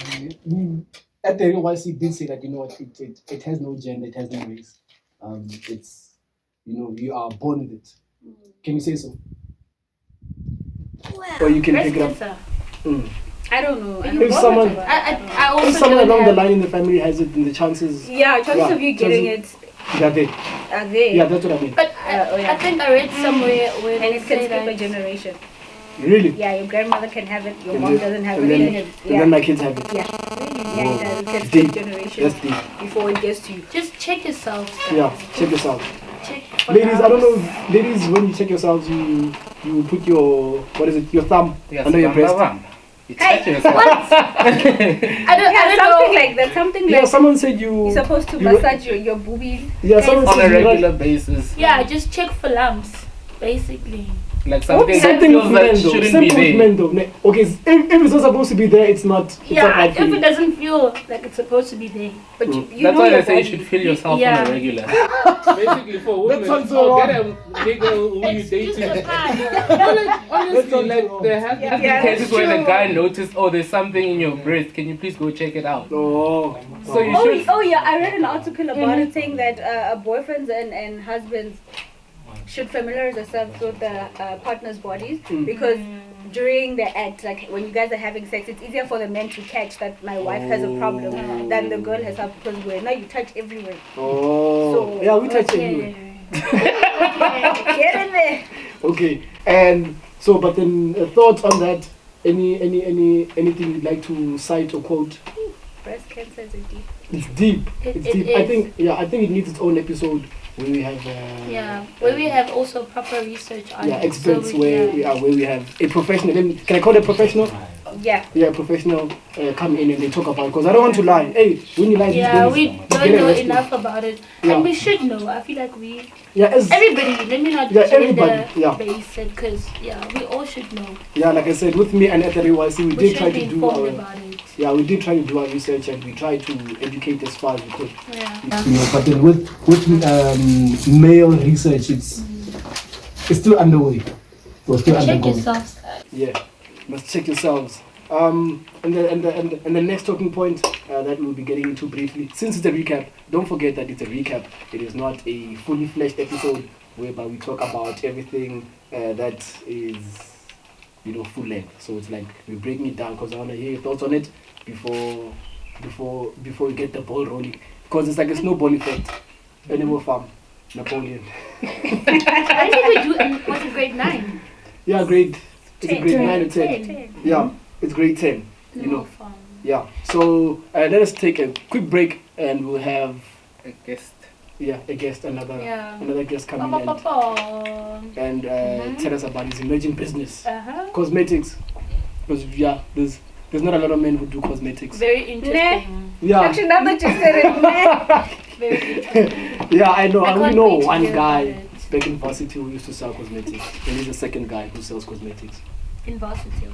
Speaker 10: at the RYC did say that you know what it has no gender, it has no race, it's you know you are born with it. Can you say so? Or you can
Speaker 6: Breast
Speaker 10: pick it up.
Speaker 6: cancer.
Speaker 5: I don't know. I
Speaker 10: If
Speaker 5: don't know
Speaker 10: someone-
Speaker 5: much about it.
Speaker 6: I also
Speaker 10: If someone
Speaker 6: don't
Speaker 10: along the
Speaker 6: have-
Speaker 10: line in the family has it, then the chances
Speaker 5: Yeah, chances of you getting it
Speaker 10: they're there.
Speaker 5: are there.
Speaker 10: Yeah, that's what I mean.
Speaker 6: But I think I read somewhere where
Speaker 5: And
Speaker 6: they
Speaker 5: it can
Speaker 6: say
Speaker 5: skip a
Speaker 6: that
Speaker 5: generation.
Speaker 10: Really?
Speaker 5: Yeah, your grandmother can have it, your
Speaker 10: And
Speaker 5: mom
Speaker 10: then-
Speaker 5: doesn't have
Speaker 10: and
Speaker 5: it.
Speaker 10: then-
Speaker 5: and
Speaker 10: And
Speaker 5: yeah.
Speaker 10: then my kids have it.
Speaker 5: Yeah, yeah, it does. It can
Speaker 10: Deep.
Speaker 5: skip generations
Speaker 10: That's deep.
Speaker 5: before it gets to you.
Speaker 6: just check yourselves.
Speaker 10: Yeah, check this out.
Speaker 6: Check for
Speaker 10: Ladies, I don't
Speaker 6: now.
Speaker 10: know, ladies, when you check yourselves, you put your, what is it, your thumb under your breast.
Speaker 7: You touch yourself.
Speaker 6: I don't
Speaker 5: Yeah, something
Speaker 6: know.
Speaker 5: like that. Something
Speaker 10: Yeah,
Speaker 5: like
Speaker 10: someone said you.
Speaker 5: you're supposed to
Speaker 10: you-
Speaker 5: massage your boobies.
Speaker 10: Yeah, someone
Speaker 7: On
Speaker 10: said
Speaker 7: a
Speaker 10: you
Speaker 7: regular basis.
Speaker 6: Yeah, just check for lumps, basically.
Speaker 7: Like something that
Speaker 10: Something with
Speaker 7: feels
Speaker 10: men
Speaker 7: that
Speaker 10: though.
Speaker 7: shouldn't
Speaker 10: Something
Speaker 7: be
Speaker 10: with
Speaker 7: there.
Speaker 10: men though. Okay, if it's not supposed to be there, it's not. It's not
Speaker 6: Yeah,
Speaker 10: right for
Speaker 6: if
Speaker 10: you.
Speaker 6: it doesn't feel like it's supposed to be there.
Speaker 5: But you
Speaker 7: That's
Speaker 5: know
Speaker 7: why
Speaker 5: your
Speaker 7: I say you
Speaker 5: body.
Speaker 7: should feel yourself
Speaker 6: Yeah.
Speaker 7: on a regular. Basically for women,
Speaker 10: sounds so wrong.
Speaker 7: get a nigga who you
Speaker 6: It's just
Speaker 7: dating.
Speaker 6: a pie.
Speaker 7: Honestly,
Speaker 10: sounds
Speaker 7: like
Speaker 10: so wrong.
Speaker 7: there have been
Speaker 5: Yeah,
Speaker 7: cases
Speaker 5: that's
Speaker 7: where the
Speaker 5: true.
Speaker 7: guy noticed, oh, there's something in your breast. Can you please go check it out?
Speaker 10: Oh.
Speaker 7: So you
Speaker 5: Oh,
Speaker 7: should.
Speaker 5: oh yeah, I read an article about it saying that boyfriends and husbands should familiarize themselves with the partner's bodies because during the act, like when you guys are having sex, it's easier for the men to catch that my wife has a problem than the girl herself because when now you touch everywhere.
Speaker 10: Oh.
Speaker 5: So,
Speaker 10: Yeah, we touch it
Speaker 6: Okay.
Speaker 10: anyway.
Speaker 5: Get in there.
Speaker 10: Okay, and so, but then thoughts on that? Anything you'd like to cite or quote?
Speaker 5: Breast cancer is a deep.
Speaker 10: It's deep.
Speaker 6: It
Speaker 10: It's deep. I
Speaker 6: is.
Speaker 10: think it needs its own episode
Speaker 3: where we have
Speaker 6: where we have also proper research on it.
Speaker 3: experts
Speaker 6: So
Speaker 3: where we have a professional. Can I call it a professional?
Speaker 5: Yeah.
Speaker 3: Yeah, professional come in and they talk about it, because I don't want to lie. Hey, when you lie,
Speaker 6: we don't know enough about it, and we should know. I feel like everybody. Let me not basic, because we all should know.
Speaker 3: Yeah, like I said, with me and at the RYC, we did try to do
Speaker 6: about it.
Speaker 3: Yeah, we did try to do our research and we tried to educate as far as we could.
Speaker 6: Yeah.
Speaker 3: But then with male research, it's still underway. We're still
Speaker 6: Check
Speaker 3: undergoing.
Speaker 6: yourselves.
Speaker 3: Yeah, must check yourselves. And the next talking point that we'll be getting into briefly, since it's a recap, don't forget that it's a recap. It is not a fully fleshed episode whereby we talk about everything that is, full length. So it's like we're breaking it down because I want to hear your thoughts on it before we get the ball rolling. Because it's like a snowball effect. Animal Farm, Napoleon.
Speaker 6: I think we do. Was it grade 9?
Speaker 3: Yeah, grade. It's a grade 9 or 10.
Speaker 6: 10.
Speaker 3: Yeah, it's grade 10.
Speaker 6: Farm.
Speaker 3: Yeah. So let us take a quick break and we'll have
Speaker 7: a guest.
Speaker 3: Yeah, a guest, another guest coming and tell us about his emerging business, cosmetics. Because there's not a lot of men who do cosmetics.
Speaker 6: Very interesting.
Speaker 3: Yeah.
Speaker 5: Actually, now that you said it,
Speaker 6: very interesting.
Speaker 3: Yeah, I know. I only know one
Speaker 6: hear
Speaker 3: guy back in varsity who used to sell cosmetics, and he's the second guy who sells cosmetics.
Speaker 6: In varsity.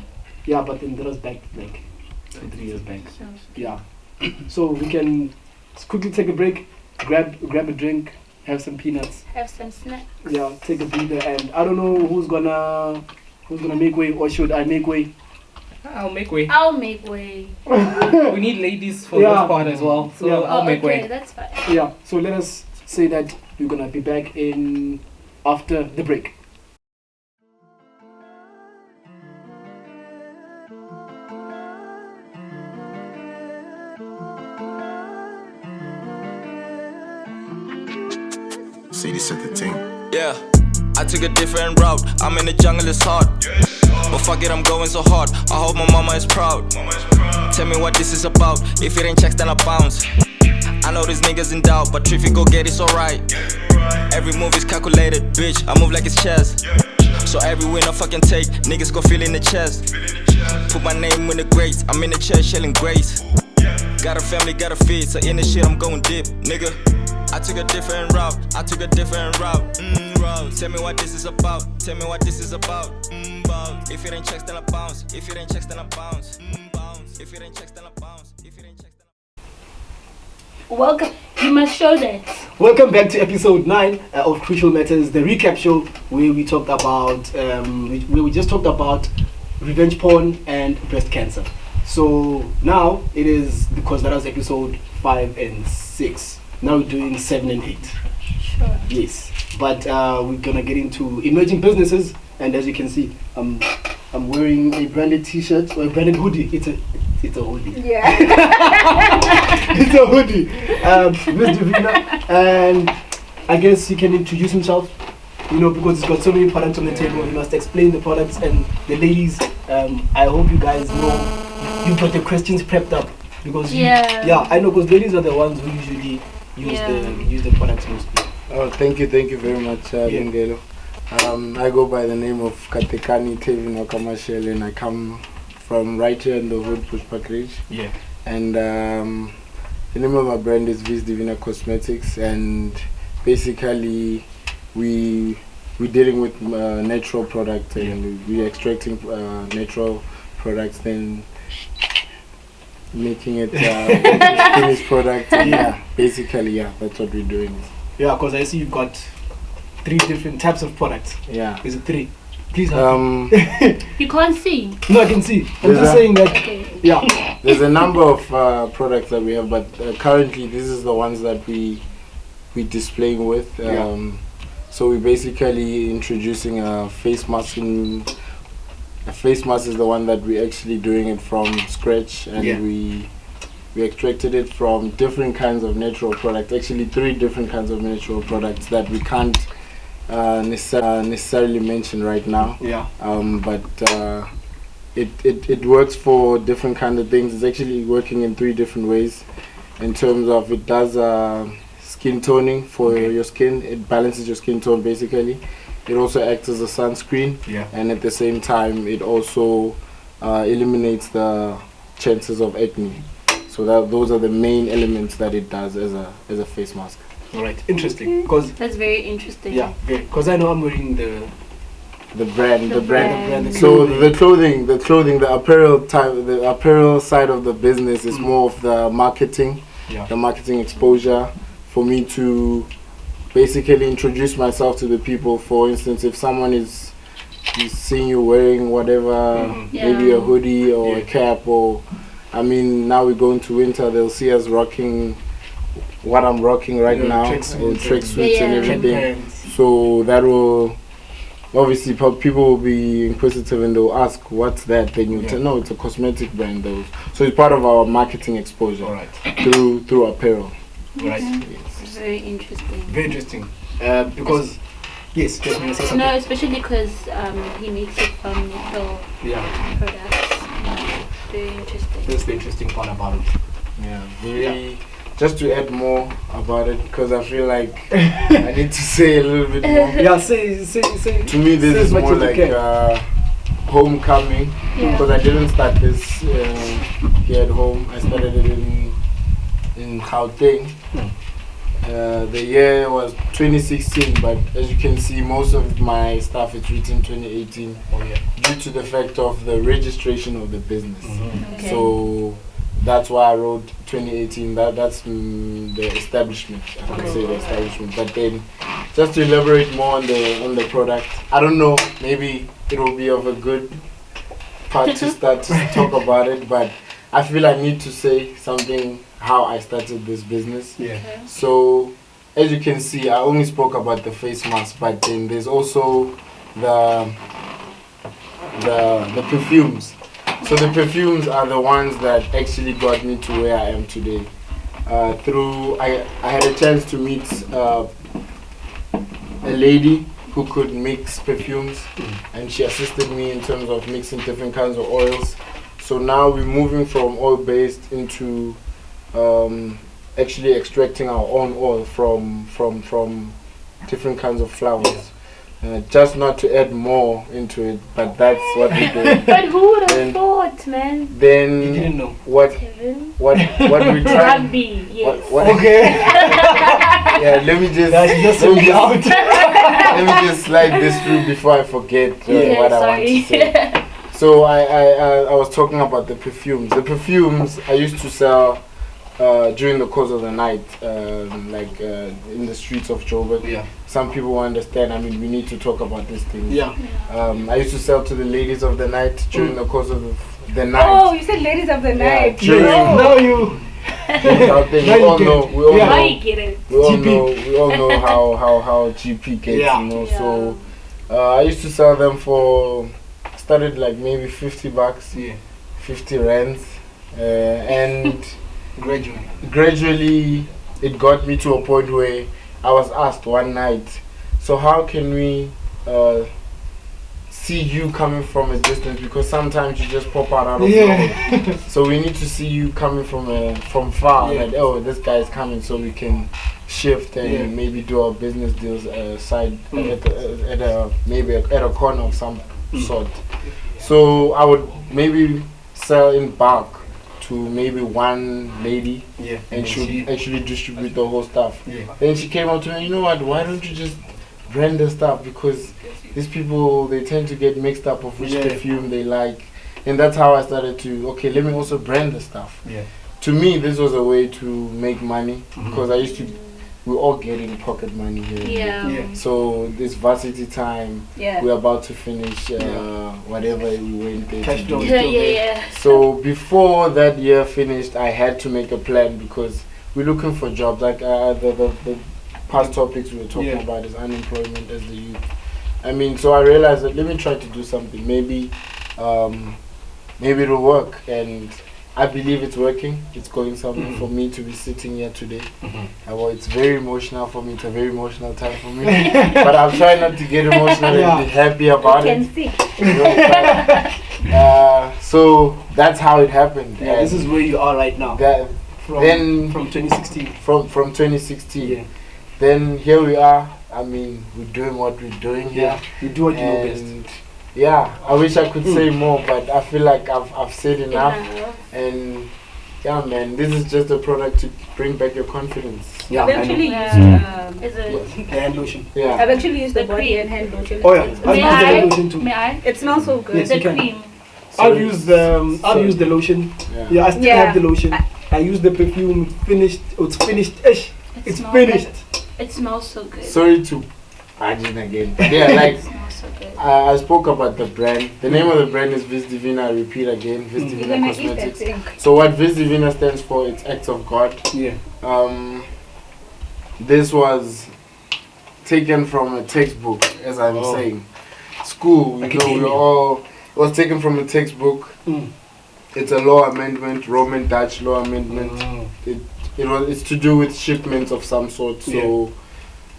Speaker 3: Yeah, but then that was back like 2-3 years back. Yeah. So we can quickly take a break, grab a drink, have some peanuts,
Speaker 6: have some snacks.
Speaker 3: Yeah, take a breather, and I don't know who's gonna make way, or should I make way?
Speaker 7: I'll make way.
Speaker 6: I'll make way.
Speaker 7: We need ladies for this part as well, so I'll make way.
Speaker 6: That's fine.
Speaker 3: Yeah, so let us say that we're gonna be back in after the break.
Speaker 11: City set the team.
Speaker 12: Yeah, I took a different route. I'm in the jungle, it's hard. But fuck it, I'm going so hard. I hope my mama is proud. Tell me what this is about. If it ain't checks, then I bounce. I know these niggas in doubt, but if you go get it's alright. Every move is calculated, bitch. I move like it's chess. So every win I fucking take, niggas go feel in the chest. Put my name in the greats. I'm in the chest, shelling grace. Got a family, got a feed, so in this shit I'm going deep, nigga. I took a different route. Route. Tell me what this is about. Bounce. If it ain't checks, then I bounce. If it ain't checks, then I bounce. If it ain't checks, then I bounce.
Speaker 6: Welcome. You must show that.
Speaker 3: Welcome back to episode 9 of Crucial Matters, the recap show where we talked about we just talked about revenge porn and breast cancer. So now it is, because that was episode 5 and 6. Now we're doing 7 and 8.
Speaker 6: Sure.
Speaker 3: Yes, but we're gonna get into emerging businesses, and as you can see, I'm wearing a branded T-shirt or a branded hoodie. It's a hoodie.
Speaker 5: Yeah.
Speaker 3: It's a hoodie. Miss Divina, and I guess he can introduce himself. Because he's got so many products on the table, he must explain the products. And the ladies, I hope you guys know you've got the questions prepped up, because I know, because ladies are the ones who usually use the products mostly.
Speaker 13: Oh, thank you very much, Lingelo. I go by the name of Katekani Tevino Kamashel, and I come from right here in the hood, Pushpak Ridge.
Speaker 3: Yeah.
Speaker 13: And the name of my brand is Vis Divina Cosmetics, and basically we're dealing with natural products, and we're extracting natural products, then making it finished product. Basically, that's what we're doing.
Speaker 3: Yeah, because I see you've got 3 different types of products.
Speaker 13: Yeah.
Speaker 3: Is it 3? Please help me.
Speaker 6: You can't see.
Speaker 3: No, I can see. I'm just saying that. Okay. Yeah.
Speaker 13: There's a number of products that we have, but currently this is the ones that we're displaying with. So we're basically introducing a face mask. A face mask is the one that we're actually doing it from scratch, and we extracted it from different kinds of natural products. Actually, 3 different kinds of natural products that we can't necessarily mention right now.
Speaker 3: Yeah.
Speaker 13: But it works for different kind of things. It's actually working in 3 different ways. In terms of, it does skin toning for your skin. It balances your skin tone basically. It also acts as a sunscreen, and at the same time, it also eliminates the chances of acne. So those are the main elements that it does as a face mask.
Speaker 3: All right, interesting. Because
Speaker 6: that's very interesting.
Speaker 3: Yeah, because I know I'm wearing the
Speaker 13: brand.
Speaker 3: So
Speaker 13: the clothing, the apparel side of the business is more of the marketing, the marketing exposure for me to basically introduce myself to the people. For instance, if someone is seeing you wearing whatever, maybe a hoodie or a cap, or I mean, now we're going to winter, they'll see us rocking what I'm rocking right now, tracksuits and everything. So that will obviously people will be inquisitive and they'll ask, "What's that?" Then you tell, "No, it's a cosmetic brand, though." So it's part of our marketing exposure through apparel.
Speaker 3: Right.
Speaker 6: It's very interesting.
Speaker 3: Very interesting. Because yes, just want to say something.
Speaker 6: No, especially because he makes it from natural products. Very interesting.
Speaker 3: That's the interesting part about it.
Speaker 13: Yeah. Just to add more about it, because I feel like I need to say a little bit more.
Speaker 3: Yeah, say.
Speaker 13: To me, this is more like homecoming, because I didn't start this here at home. I started it in Gauteng. The year was 2016, but as you can see, most of my stuff is written 2018 due to the fact of the registration of the business. So that's why I wrote 2018. That's the establishment. I can say the establishment. But then, just to elaborate more on the product, I don't know. Maybe it will be of a good part to start to talk about it. But I feel I need to say something how I started this business. So, as you can see, I only spoke about the face mask, but then there's also the perfumes. So the perfumes are the ones that actually got me to where I am today. I had a chance to meet a lady who could mix perfumes, and she assisted me in terms of mixing different kinds of oils. So now we're moving from oil-based into actually extracting our own oil from different kinds of flowers. Just not to add more into it, but that's what we do.
Speaker 6: But who would have thought, man?
Speaker 13: Then
Speaker 3: you didn't know
Speaker 13: what we try.
Speaker 6: Yes.
Speaker 13: Okay. Yeah, let me just slide this through before I forget what I want to say. So I was talking about the perfumes. The perfumes I used to sell during the course of the night, in the streets of Joburg. Some people will understand. I mean, we need to talk about these things. I used to sell to the ladies of the night during the course of the night.
Speaker 5: Oh, you said ladies of the night.
Speaker 3: No, you.
Speaker 13: We all know. We all know how GP gets. You know. So I used to sell them for. Started like maybe $50, 50 rands, and gradually it got me to a point where I was asked one night, so how can we see you coming from a distance, because sometimes you just pop out of nowhere. So we need to see you coming from far, like, oh, this guy is coming, so we can shift and maybe do our business deals side maybe at a corner of some sort. So I would maybe sell in bulk to maybe one lady, and she would actually distribute the whole stuff. Then she came up to me, you know what, why don't you just brand the stuff, because these people, they tend to get mixed up of which perfume they like. And that's how I started to, okay, let me also brand the stuff. To me, this was a way to make money, because I used to, we're all getting pocket money here. So this varsity time, we're about to finish whatever we went there to do. So before that year finished, I had to make a plan, because we're looking for jobs. Like the past topics we were talking about is unemployment as the youth. I mean, so I realized that let me try to do something. Maybe it'll work, and I believe it's working. It's going something for me to be sitting here today. Well, it's very emotional for me. It's a very emotional time for me. But I'll try not to get emotional and be happy about it. You know, so that's how it happened.
Speaker 3: This is where you are right now. from 2016.
Speaker 13: From 2016.
Speaker 3: Yeah.
Speaker 13: Then here we are. I mean, we're doing what we're doing here.
Speaker 3: Yeah, you do what you know best.
Speaker 13: Yeah, I wish I could say more, but I feel like I've said enough. And yeah, man, this is just a product to bring back your confidence.
Speaker 5: Yeah, I've actually used
Speaker 3: hand lotion.
Speaker 13: Yeah.
Speaker 5: I've actually used the body and hand lotion.
Speaker 3: Oh yeah, I've used the hand lotion too.
Speaker 6: May I?
Speaker 5: It smells so good.
Speaker 3: Yes,
Speaker 6: The
Speaker 3: you can.
Speaker 6: cream.
Speaker 3: I've used the lotion. Yeah, I still have the lotion. I use the perfume. Finished. It's finished-ish. It's finished.
Speaker 6: It smells so good.
Speaker 13: Sorry to imagine again. Yeah, like I spoke about the brand. The name of the brand is Vis Divina. I repeat again, Vis Divina Cosmetics. So what Vis Divina stands for, it's acts of God.
Speaker 3: Yeah.
Speaker 13: This was taken from a textbook, as I'm saying. School, you know, we all. It was taken from a textbook. It's a law amendment, Roman Dutch law amendment. It's to do with shipments of some sort. So,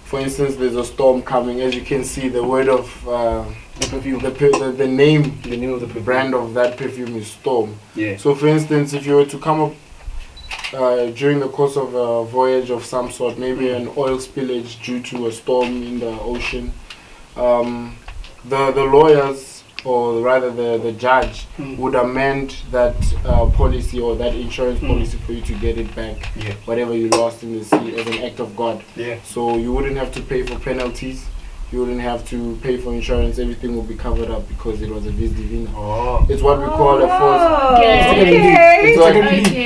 Speaker 13: for instance, there's a storm coming. As you can see, the word of
Speaker 3: the perfume,
Speaker 13: the name
Speaker 3: of the
Speaker 13: brand of that perfume is Storm.
Speaker 3: Yeah.
Speaker 13: So, for instance, if you were to come up during the course of a voyage of some sort, maybe an oil spillage due to a storm in the ocean, the lawyers, or rather the judge, would amend that policy or that insurance policy for you to get it back, whatever you lost in the sea, as an act of God.
Speaker 3: Yeah.
Speaker 13: So you wouldn't have to pay for penalties, you wouldn't have to pay for insurance, everything will be covered up because it was a vis divina. It's what we call a force.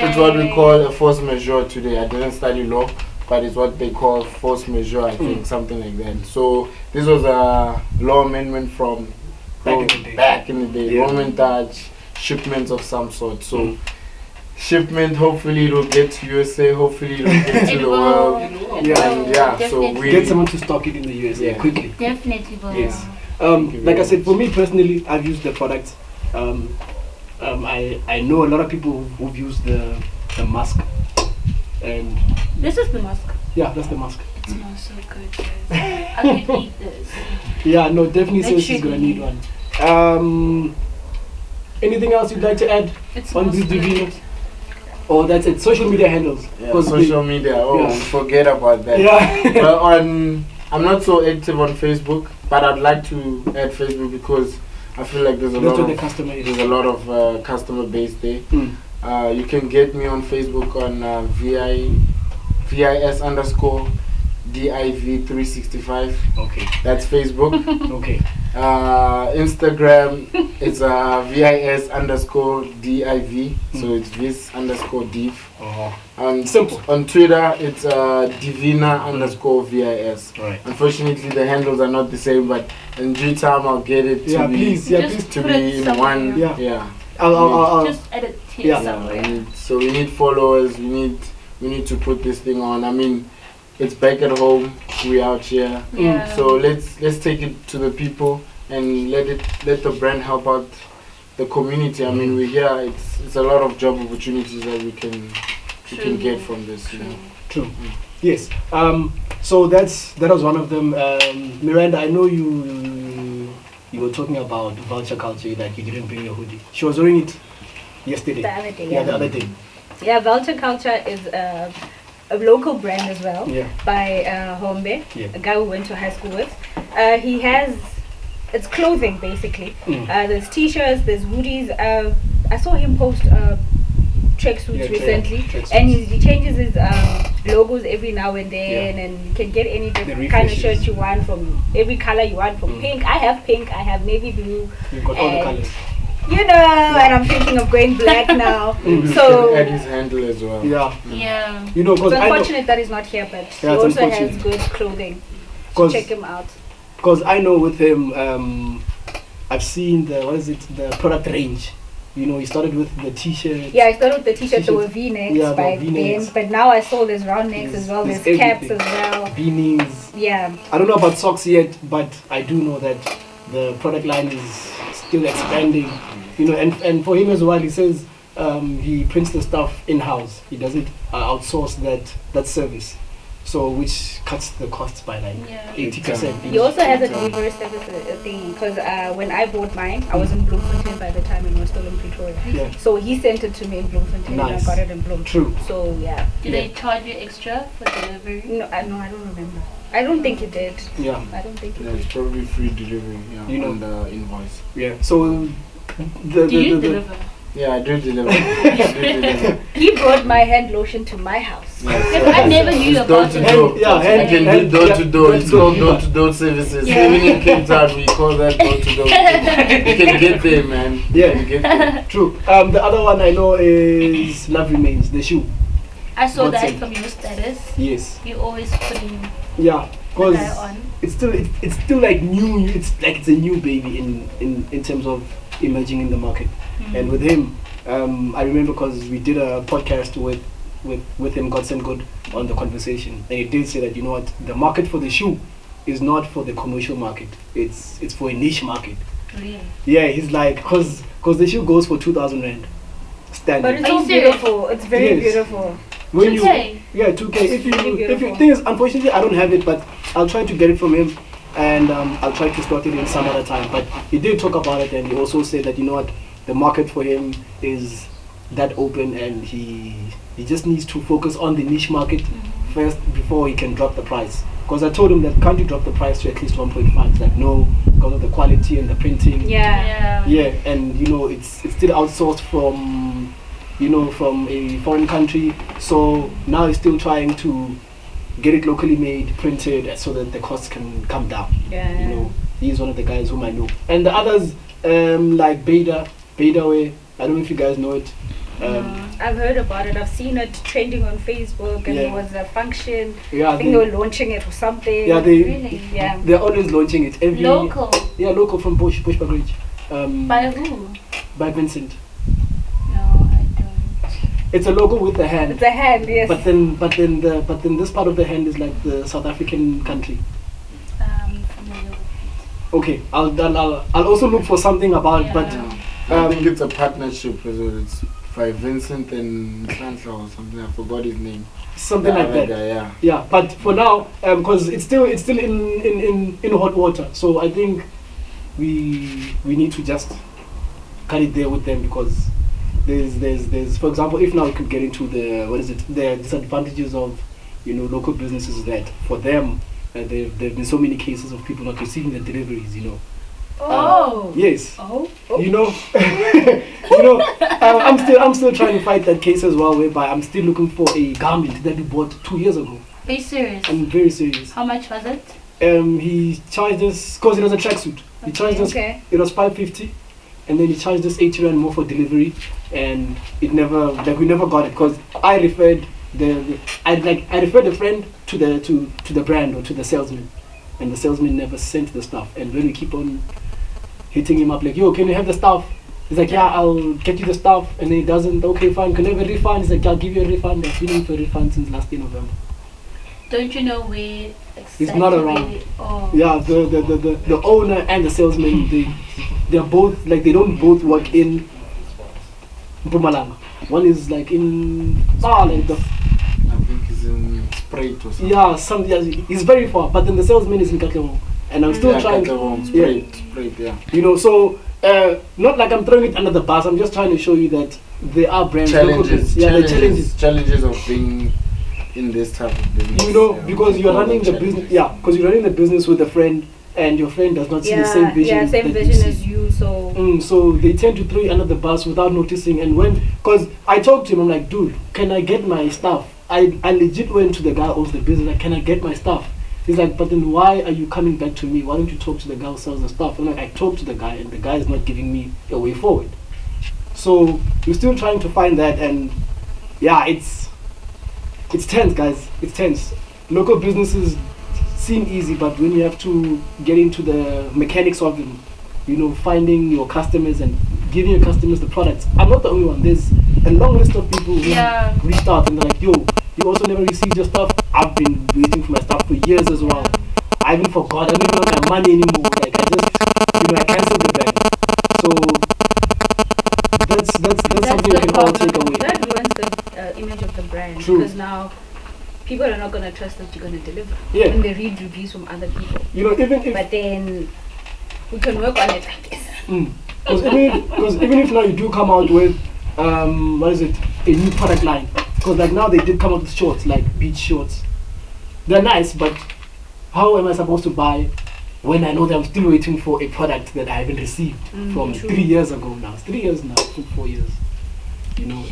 Speaker 13: It's what we call a force majeure today. I didn't study law, but it's what they call force majeure, I think, something like that. So this was a law amendment from back in the day, Roman Dutch shipments of some sort. So shipment, hopefully it will get to USA, hopefully it will get to the world. So we
Speaker 3: get someone to stock it in the USA quickly.
Speaker 6: Definitely will.
Speaker 3: Yes. Like I said, for me personally, I've used the product. I know a lot of people who've used the mask. And
Speaker 6: this is the mask.
Speaker 3: Yeah, that's the mask.
Speaker 6: It smells so good, guys. I could eat this.
Speaker 3: Yeah, no, definitely says she's gonna need one. Anything else you'd like to add on this Divina? Oh, that's it. Social media handles.
Speaker 13: Yeah, social media. Oh, forget about that.
Speaker 3: Yeah.
Speaker 13: Well, I'm not so active on Facebook, but I'd like to add Facebook because I feel like there's a lot of customer base there. You can get me on Facebook on VIS_DIV365.
Speaker 3: Okay.
Speaker 13: That's Facebook.
Speaker 3: Okay.
Speaker 13: Instagram, it's VIS_DIV. So it's vis_div. And
Speaker 3: simple.
Speaker 13: On Twitter, it's Divina_VIS.
Speaker 3: Right.
Speaker 13: Unfortunately, the handles are not the same, but in due time, I'll get it to be in one. Yeah.
Speaker 6: I'll just edit here somewhere.
Speaker 13: So we need followers. We need to put this thing on. I mean, it's back at home. We out here.
Speaker 6: Yeah.
Speaker 13: So let's take it to the people and let the brand help out the community. I mean, we're here. It's a lot of job opportunities that we can get from this. You know?
Speaker 3: True. Yes. So that was one of them. Miranda, I know you were talking about vulture culture, that you didn't bring your hoodie. She was wearing it yesterday.
Speaker 5: The other day.
Speaker 3: Yeah, the other day.
Speaker 5: Yeah, Vulture Culture is a local brand as well, by Hombe, a guy we went to high school with. It's clothing basically. There's t-shirts, there's hoodies. I saw him post tracksuits recently, and he changes his logos every now and then, and you can get any different kind of shirt you want, from every color you want, from pink. I have pink, I have navy blue.
Speaker 3: You've got all the colors.
Speaker 5: You know, and I'm thinking of going black now. So
Speaker 13: add his handle as well.
Speaker 3: Yeah.
Speaker 6: You
Speaker 3: know,
Speaker 5: it's unfortunate that he's not here, but he also has good clothing. So check him out.
Speaker 3: Because I know with him, I've seen the product range. You know, he started with the t-shirts.
Speaker 5: Yeah, I started with the t-shirts that were V-necks by them, but now I saw there's round necks as well, there's caps as well.
Speaker 3: Beanies.
Speaker 5: Yeah.
Speaker 3: I don't know about socks yet, but I do know that the product line is still expanding. You know, and for him as well, he says he prints the stuff in-house. He doesn't outsource that service. So which cuts the costs by like 80%.
Speaker 5: He also has a delivery service thing because when I bought mine, I was in Bloemfontein by the time and was still in Pretoria.
Speaker 3: Yeah.
Speaker 5: So he sent it to me in Bloemfontein and I got it in Bloemfontein.
Speaker 3: True.
Speaker 5: So yeah.
Speaker 6: Do they charge you extra for delivery?
Speaker 5: No, I don't remember. I don't think it did.
Speaker 3: Yeah.
Speaker 5: I don't think it
Speaker 13: Yeah,
Speaker 5: did.
Speaker 13: it's probably free delivery. Yeah,
Speaker 3: You know.
Speaker 13: on the invoice.
Speaker 3: Yeah. So
Speaker 6: Do you deliver?
Speaker 13: Yeah, I do deliver. I do deliver.
Speaker 5: He brought my hand lotion to my house.
Speaker 6: Because I never knew
Speaker 13: It's door
Speaker 6: about
Speaker 13: to
Speaker 6: it.
Speaker 13: door.
Speaker 3: Yeah,
Speaker 13: You can do door to door. It's called door to door services.
Speaker 6: Yeah.
Speaker 13: Even in Cape Town, we call that door to door. You can get there, man.
Speaker 3: Yeah.
Speaker 13: You get there.
Speaker 3: True. The other one I know is Love Remains, the shoe.
Speaker 6: I saw
Speaker 3: What's
Speaker 6: that
Speaker 3: it?
Speaker 6: from your status.
Speaker 3: Yes.
Speaker 6: You always putting
Speaker 3: Yeah.
Speaker 6: the
Speaker 3: Because
Speaker 6: guy on.
Speaker 3: it's still like new. It's like it's a new baby in terms of emerging in the market. And with him, I remember because we did a podcast with him, Godson Good, on the conversation, and he did say that, you know what, the market for the shoe is not for the commercial market. It's for a niche market.
Speaker 6: Really?
Speaker 3: Yeah, he's like, cause the shoe goes for 2,000 rand. Standard.
Speaker 5: But it's
Speaker 6: Are you
Speaker 5: so
Speaker 6: serious?
Speaker 5: beautiful. It's very
Speaker 3: Yes.
Speaker 5: beautiful.
Speaker 3: When
Speaker 6: 2K?
Speaker 3: Yeah, 2K. If you
Speaker 5: really beautiful.
Speaker 3: thing is, unfortunately, I don't have it, but I'll try to get it from him, and I'll try to slot it in some other time. But he did talk about it, and he also said that, you know what, the market for him is that open, and he just needs to focus on the niche market first before he can drop the price. Because I told him that, can't you drop the price to at least 1.5? He's like, no, because of the quality and the printing.
Speaker 5: Yeah.
Speaker 3: Yeah, and you know, it's still outsourced from, you know, from a foreign country. So now he's still trying to get it locally made, printed, so that the costs can come down.
Speaker 5: Yeah.
Speaker 3: You know, he's one of the guys whom I know. And the others, like Beda Way, I don't know if you guys know it.
Speaker 5: I've heard about it. I've seen it trending on Facebook, and
Speaker 3: Yeah.
Speaker 5: there was a function.
Speaker 3: Yeah,
Speaker 5: I think they were launching it or something.
Speaker 3: Yeah, they
Speaker 6: Really?
Speaker 5: Yeah.
Speaker 3: they're always launching it. Every
Speaker 6: Local.
Speaker 3: Yeah, local from Bushbuck Ridge.
Speaker 6: By who?
Speaker 3: By Vincent.
Speaker 6: No, I don't.
Speaker 3: It's a logo with the hand.
Speaker 5: It's a hand, yes.
Speaker 3: But then this part of the hand is like the South African country.
Speaker 6: Familiar with
Speaker 3: Okay, I'll also look for something about it, but
Speaker 13: I think it's a partnership as well. It's by Vincent and Clanslaw or something. I forgot his name.
Speaker 3: something
Speaker 13: The
Speaker 3: like
Speaker 13: other
Speaker 3: that.
Speaker 13: guy, yeah.
Speaker 3: Yeah, but for now, because it's still in hot water, so I think we need to just cut it there with them, because there's for example, if now we could get into the disadvantages of, you know, local businesses, that for them there've been so many cases of people not receiving the deliveries, you know.
Speaker 5: Oh.
Speaker 3: Yes.
Speaker 5: Oh.
Speaker 3: You know, I'm still trying to fight that case as well, whereby I'm still looking for a garment that we bought 2 years ago.
Speaker 6: Are you serious?
Speaker 3: I'm very serious.
Speaker 6: How much was it?
Speaker 3: He charged us, because it was a tracksuit. He charged us.
Speaker 5: Okay.
Speaker 3: It was 550, and then he charged us 80 rand more for delivery, and it never, like, we never got it, because I referred I referred a friend to the brand or to the salesman, and the salesman never sent the stuff. And when we keep on hitting him up like, yo, can you have the stuff? He's like, yeah, I'll get you the stuff, and then he doesn't. Okay, fine, can I have a refund? He's like, I'll give you a refund. I've been waiting for a refund since last year November.
Speaker 6: Don't you know where exactly?
Speaker 3: He's not around.
Speaker 6: Oh.
Speaker 3: Yeah, the owner and the salesman, they're both, like, they don't both work in Mpumalanga. One is like in like the,
Speaker 13: I think he's in Spruit or something.
Speaker 3: yeah, he's very far, but then the salesman is in Katlehong, and I'm still trying to,
Speaker 13: Spruit, yeah.
Speaker 3: you know, so not like I'm throwing it under the bus. I'm just trying to show you that there are brands, local brands. Yeah, the
Speaker 13: challenges of being in this type of business.
Speaker 3: You know, because you're running the business. Yeah, because you're running the business with a friend, and your friend does not see the same vision.
Speaker 5: Yeah, same
Speaker 3: that
Speaker 5: vision
Speaker 3: see.
Speaker 5: as you. So.
Speaker 3: So they tend to throw you under the bus without noticing. And when, because I talked to him, I'm like, dude, can I get my stuff? I legit went to the guy who owns the business, like, can I get my stuff? He's like, but then why are you coming back to me? Why don't you talk to the guy who sells the stuff? I'm like, I talked to the guy, and the guy is not giving me a way forward. So we're still trying to find that, and yeah, it's tense, guys. It's tense. Local businesses seem easy, but when you have to get into the mechanics of them, you know, finding your customers and giving your customers the products. I'm not the only one. There's a long list of people who reached out and they're like, yo, you also never received your stuff. I've been waiting for my stuff for years as well. I even forgot. I don't even have my money anymore. Like, I just, you know, I canceled the bag. So that's something we can all take away.
Speaker 5: That ruins the image of the brand.
Speaker 3: True.
Speaker 5: Because now people are not gonna trust that you're gonna deliver.
Speaker 10: Yeah.
Speaker 5: When they read reviews from other people.
Speaker 10: You know, even if.
Speaker 5: But then we can work on it, I guess.
Speaker 10: Because even if now you do come out with a new product line. Because like now they did come out with shorts, like beach shorts. They're nice, but how am I supposed to buy when I know that I'm still waiting for a product that I haven't received from
Speaker 5: true.
Speaker 10: 3 years ago now? It's 3 years now, 4 years. You know,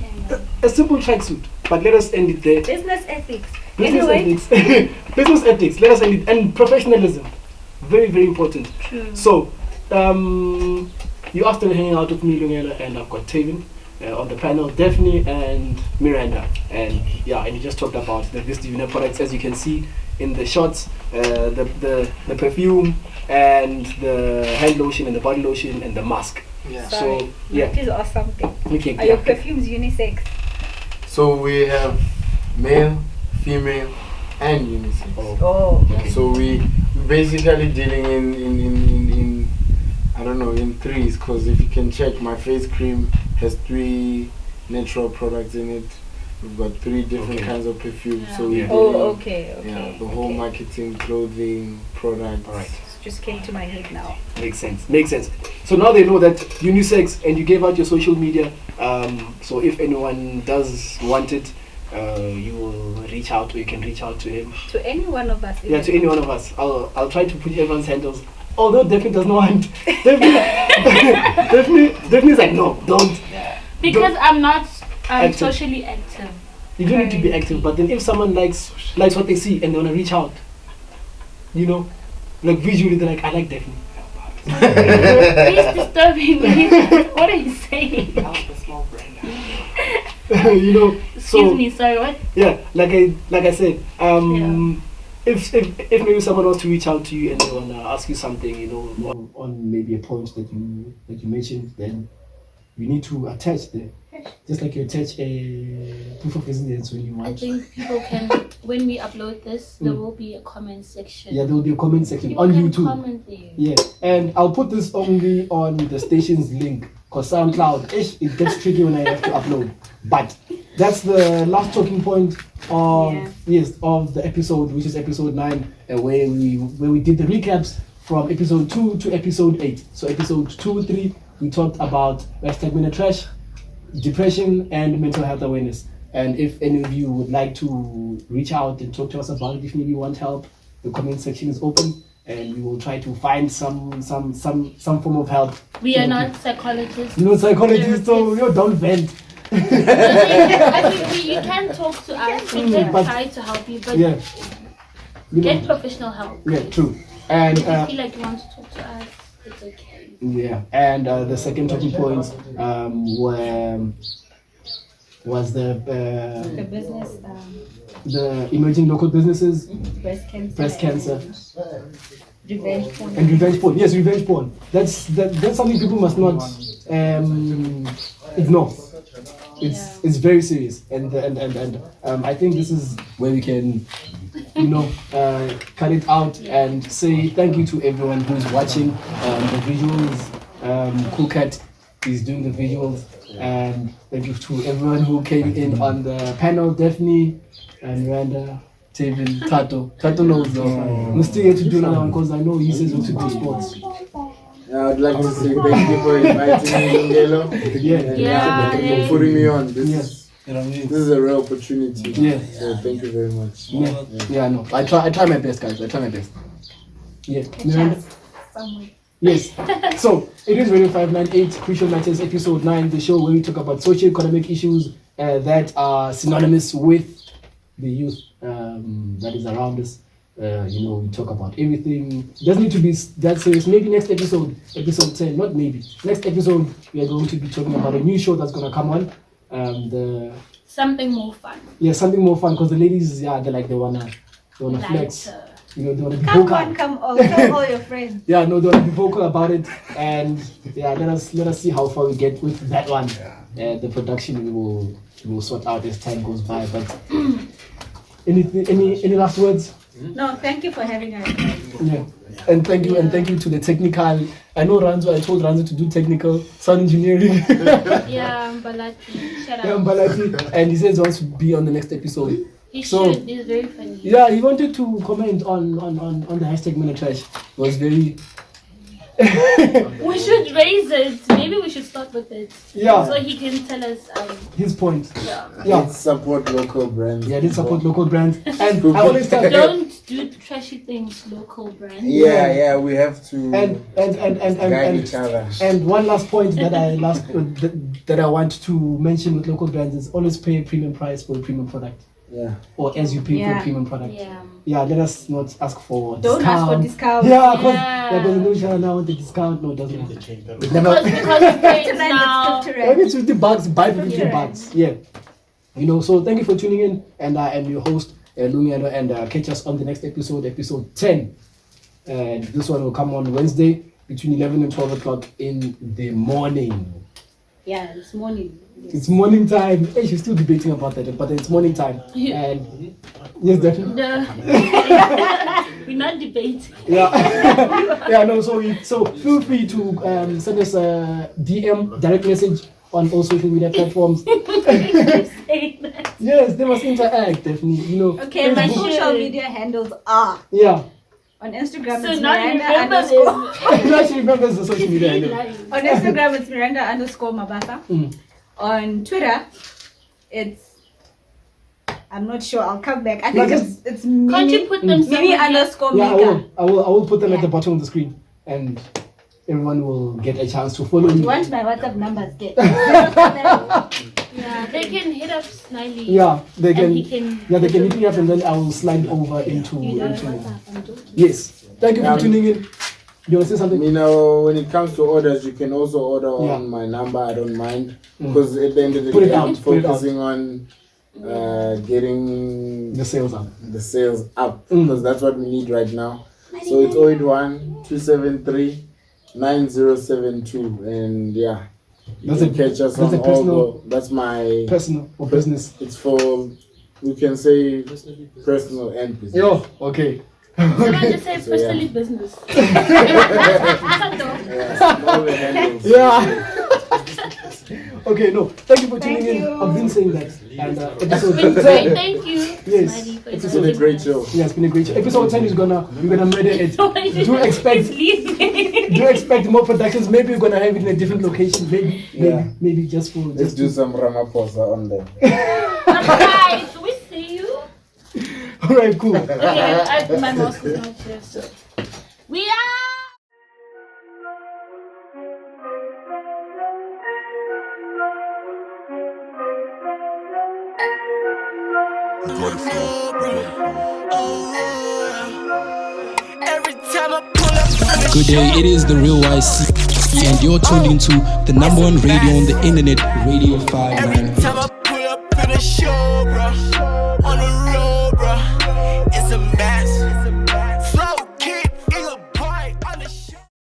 Speaker 10: a simple tracksuit. But let us end it there.
Speaker 5: Business ethics.
Speaker 10: Business
Speaker 5: Anyway.
Speaker 10: ethics. Business ethics. Let us end it. And professionalism. Very, very important.
Speaker 5: True.
Speaker 10: So, you are still hanging out with me, Lungelo, and I've got Taven on the panel, Daphne and Miranda. And yeah, and you just talked about the Vista Unit products, as you can see in the shots, the perfume and the hand lotion and the body lotion and the mask.
Speaker 13: Yeah.
Speaker 5: Sorry.
Speaker 10: So yeah.
Speaker 5: Please ask something.
Speaker 10: Okay.
Speaker 5: Are your perfumes unisex?
Speaker 13: So we have male, female, and unisex.
Speaker 5: Oh. Okay.
Speaker 13: So we basically dealing in I don't know, in threes, because if you can check, my face cream has 3 natural products in it. We've got 3 different kinds of perfume.
Speaker 5: Yeah.
Speaker 13: So we're
Speaker 5: okay.
Speaker 13: yeah, the whole marketing, clothing, products.
Speaker 10: Alright.
Speaker 5: Just came to my head now.
Speaker 10: Makes sense. So now they know that unisex, and you gave out your social media. So if anyone does want it, you will reach out, or you can reach out to him.
Speaker 5: To any one of us.
Speaker 10: Yeah, to any one of us. I'll try to put everyone's handles. Although Daphne does not want. Daphne's like, no, don't.
Speaker 6: Because I'm not
Speaker 10: Active.
Speaker 6: socially active.
Speaker 10: You don't need to be active, but then if someone likes what they see and they want to reach out, you know, like visually they're like, I like Daphne.
Speaker 6: He's disturbing me. What are you saying?
Speaker 10: You know.
Speaker 6: Excuse me, sorry, what?
Speaker 10: Yeah, like I said, if maybe someone wants to reach out to you and they wanna ask you something, you know, on maybe a point that you mentioned, then you need to attach the, just like you attach a proof of residence when you want.
Speaker 6: I think people can, when we upload this, there will be a comment section.
Speaker 10: Yeah, there will be a comment section
Speaker 6: People
Speaker 10: on
Speaker 6: can
Speaker 10: YouTube.
Speaker 6: comment there.
Speaker 10: Yeah, and I'll put this only on the station's link, because SoundCloud, it gets tricky when I have to upload. But that's the last talking point of of the episode, which is episode 9, where we did the recaps from episode 2 to episode 8. So episode 2, 3, we talked about #minute trash, depression, and mental health awareness. And if any of you would like to reach out and talk to us about it, if maybe you want help, the comment section is open, and we will try to find some form of help.
Speaker 6: We are not psychologists.
Speaker 10: You're not psychologists, so don't vent.
Speaker 6: I think you can talk to us. We can try to help you, but get professional help.
Speaker 10: Yeah, true. And
Speaker 6: if you feel like you want to talk to us, it's okay.
Speaker 10: Yeah, and the second talking point was the
Speaker 5: business,
Speaker 10: the emerging local businesses,
Speaker 5: breast
Speaker 10: cancer,
Speaker 5: revenge porn.
Speaker 10: and revenge porn. Yes, revenge porn. That's something people must not ignore. It's very serious, and I think this is where we can, cut it out and say thank you to everyone who's watching the visuals. Cool Cat is doing the visuals, and thank you to everyone who came in on the panel. Daphne and Miranda, Taven, Tato. Tato knows though. I'm still here to do another one because I know he says to do sports.
Speaker 13: I'd like to say thank you for inviting me, Lungelo. And for putting me on. This is a rare opportunity.
Speaker 10: Yeah.
Speaker 13: So thank you very much.
Speaker 10: Yeah, I know. I try my best, guys. I try my best. Yeah. Miranda? Yes. So it is Radio 598 Crucial Matters episode 9, the show where we talk about socio-economic issues that are synonymous with the youth that is around us. We talk about everything. It doesn't need to be that serious. Maybe next episode 10, not maybe. Next episode, we are going to be talking about a new show that's going to come on.
Speaker 6: Something more fun.
Speaker 10: Yeah, something more fun, because the ladies, they wanna flex. They wanna be vocal.
Speaker 5: Come on, tell all your friends.
Speaker 10: Yeah, no, they wanna be vocal about it, and let us see how far we get with that one. The production we will sort out as time goes by. But any last words?
Speaker 5: No, thank you for having us.
Speaker 10: Yeah, and thank you to the technical. I know Ranzo. I told Ranzo to do technical sound engineering.
Speaker 6: Yeah, Mbalati. Shout out.
Speaker 10: Yeah, Mbalati, and he says he wants to be on the next episode.
Speaker 6: He He
Speaker 10: So-
Speaker 6: should. He's very funny.
Speaker 10: Yeah, he wanted to comment on the hashtag Men Are Trash. It was very.
Speaker 6: We should raise it. Maybe we should start with it.
Speaker 10: Yeah.
Speaker 6: So he can tell us.
Speaker 10: His point.
Speaker 6: Yeah.
Speaker 10: Yeah.
Speaker 13: Let's support local brands.
Speaker 10: Yeah, let's support local brands. And I always tell
Speaker 6: Don't do trashy things, local brands.
Speaker 13: Yeah, we have to
Speaker 10: and
Speaker 13: guide each other.
Speaker 10: And one last point that I want to mention with local brands is always pay a premium price for a premium product.
Speaker 13: Yeah.
Speaker 10: Or as you pay for a
Speaker 5: Yeah.
Speaker 10: premium product.
Speaker 6: Yeah.
Speaker 10: Yeah, let us not ask for
Speaker 5: Don't
Speaker 10: discount.
Speaker 5: ask for discount.
Speaker 10: Yeah, because
Speaker 6: Yeah.
Speaker 10: they're going to know now want the discount. No, it doesn't want the change.
Speaker 6: Because the friends now.
Speaker 10: Maybe it's 50 bucks, buy for 50 bucks. Yeah. You know, so thank you for tuning in. And I am your host, Lumiano, and catch us on the next episode, episode 10. And this one will come on Wednesday between 11 and 12 o'clock in the morning.
Speaker 5: Yeah, it's morning.
Speaker 10: It's morning time. Hey, she's still debating about that, but it's morning time. And yes, definitely.
Speaker 6: We're not debating.
Speaker 10: Yeah, yeah, no. So feel free to send us a DM, direct message on all social media platforms. Yes, they must interact, definitely. You know.
Speaker 5: Okay, my
Speaker 10: Facebook.
Speaker 5: social media handles are
Speaker 10: Yeah.
Speaker 5: on Instagram.
Speaker 6: So
Speaker 5: it's
Speaker 6: now you
Speaker 5: Miranda
Speaker 6: remember
Speaker 5: underscore.
Speaker 10: Now she remembers the social media handle.
Speaker 5: On Instagram, it's Miranda underscore Mabasa. On Twitter, it's. I'm not sure. I'll come back. I think it's Mimi.
Speaker 6: Can't you put them
Speaker 5: Mimi
Speaker 6: somewhere?
Speaker 5: underscore
Speaker 10: Yeah,
Speaker 5: Mika.
Speaker 10: I will put them at the bottom of the screen, and everyone will get a chance to follow me.
Speaker 5: You want my WhatsApp numbers? Get.
Speaker 6: Yeah, they can hit up Smiley.
Speaker 10: Yeah, they can.
Speaker 6: And he can.
Speaker 10: Yeah, they can hit me up, and then I will slide over into.
Speaker 6: You know
Speaker 10: into
Speaker 6: WhatsApp, I'm joking.
Speaker 10: Yes. Thank you for tuning in. You want to say something?
Speaker 13: You know, when it comes to orders, you can also order
Speaker 10: Yeah.
Speaker 13: on my number. I don't mind because at the end of the
Speaker 10: Put it
Speaker 13: day,
Speaker 10: out,
Speaker 13: I'm
Speaker 10: put it out.
Speaker 13: focusing on getting
Speaker 10: The sales up.
Speaker 13: the sales up because that's what we need right now. So it's 081 273 9072, and yeah, you
Speaker 10: That's
Speaker 13: can
Speaker 10: a-
Speaker 13: catch us
Speaker 10: that's
Speaker 13: on
Speaker 10: a
Speaker 13: all
Speaker 10: personal-
Speaker 13: the. That's my
Speaker 10: Personal or business?
Speaker 13: It's for, we can say personal and business.
Speaker 10: Yo, okay.
Speaker 6: Someone just say
Speaker 13: So,
Speaker 6: personally
Speaker 13: yeah.
Speaker 6: business.
Speaker 13: All the handles.
Speaker 10: Yeah. Okay, no. Thank you for tuning in. I've been saying that. And episode
Speaker 6: It's been
Speaker 10: 10.
Speaker 6: great. Thank you,
Speaker 10: Yes.
Speaker 6: Smiley, for
Speaker 13: It's been a great show.
Speaker 10: Yeah, it's been a great show. Episode 10 is we're gonna murder it. Do expect
Speaker 6: leaving.
Speaker 10: do expect more productions. Maybe we're gonna have it in a different location. Maybe just for
Speaker 13: Let's do some Ramaphosa on them.
Speaker 6: Alright, we see you.
Speaker 10: Alright, cool.
Speaker 6: Okay, my mask is not here, so. We are.
Speaker 4: Good day, it is the Real YC, and you're tuned into the number one radio on the internet, Radio 5.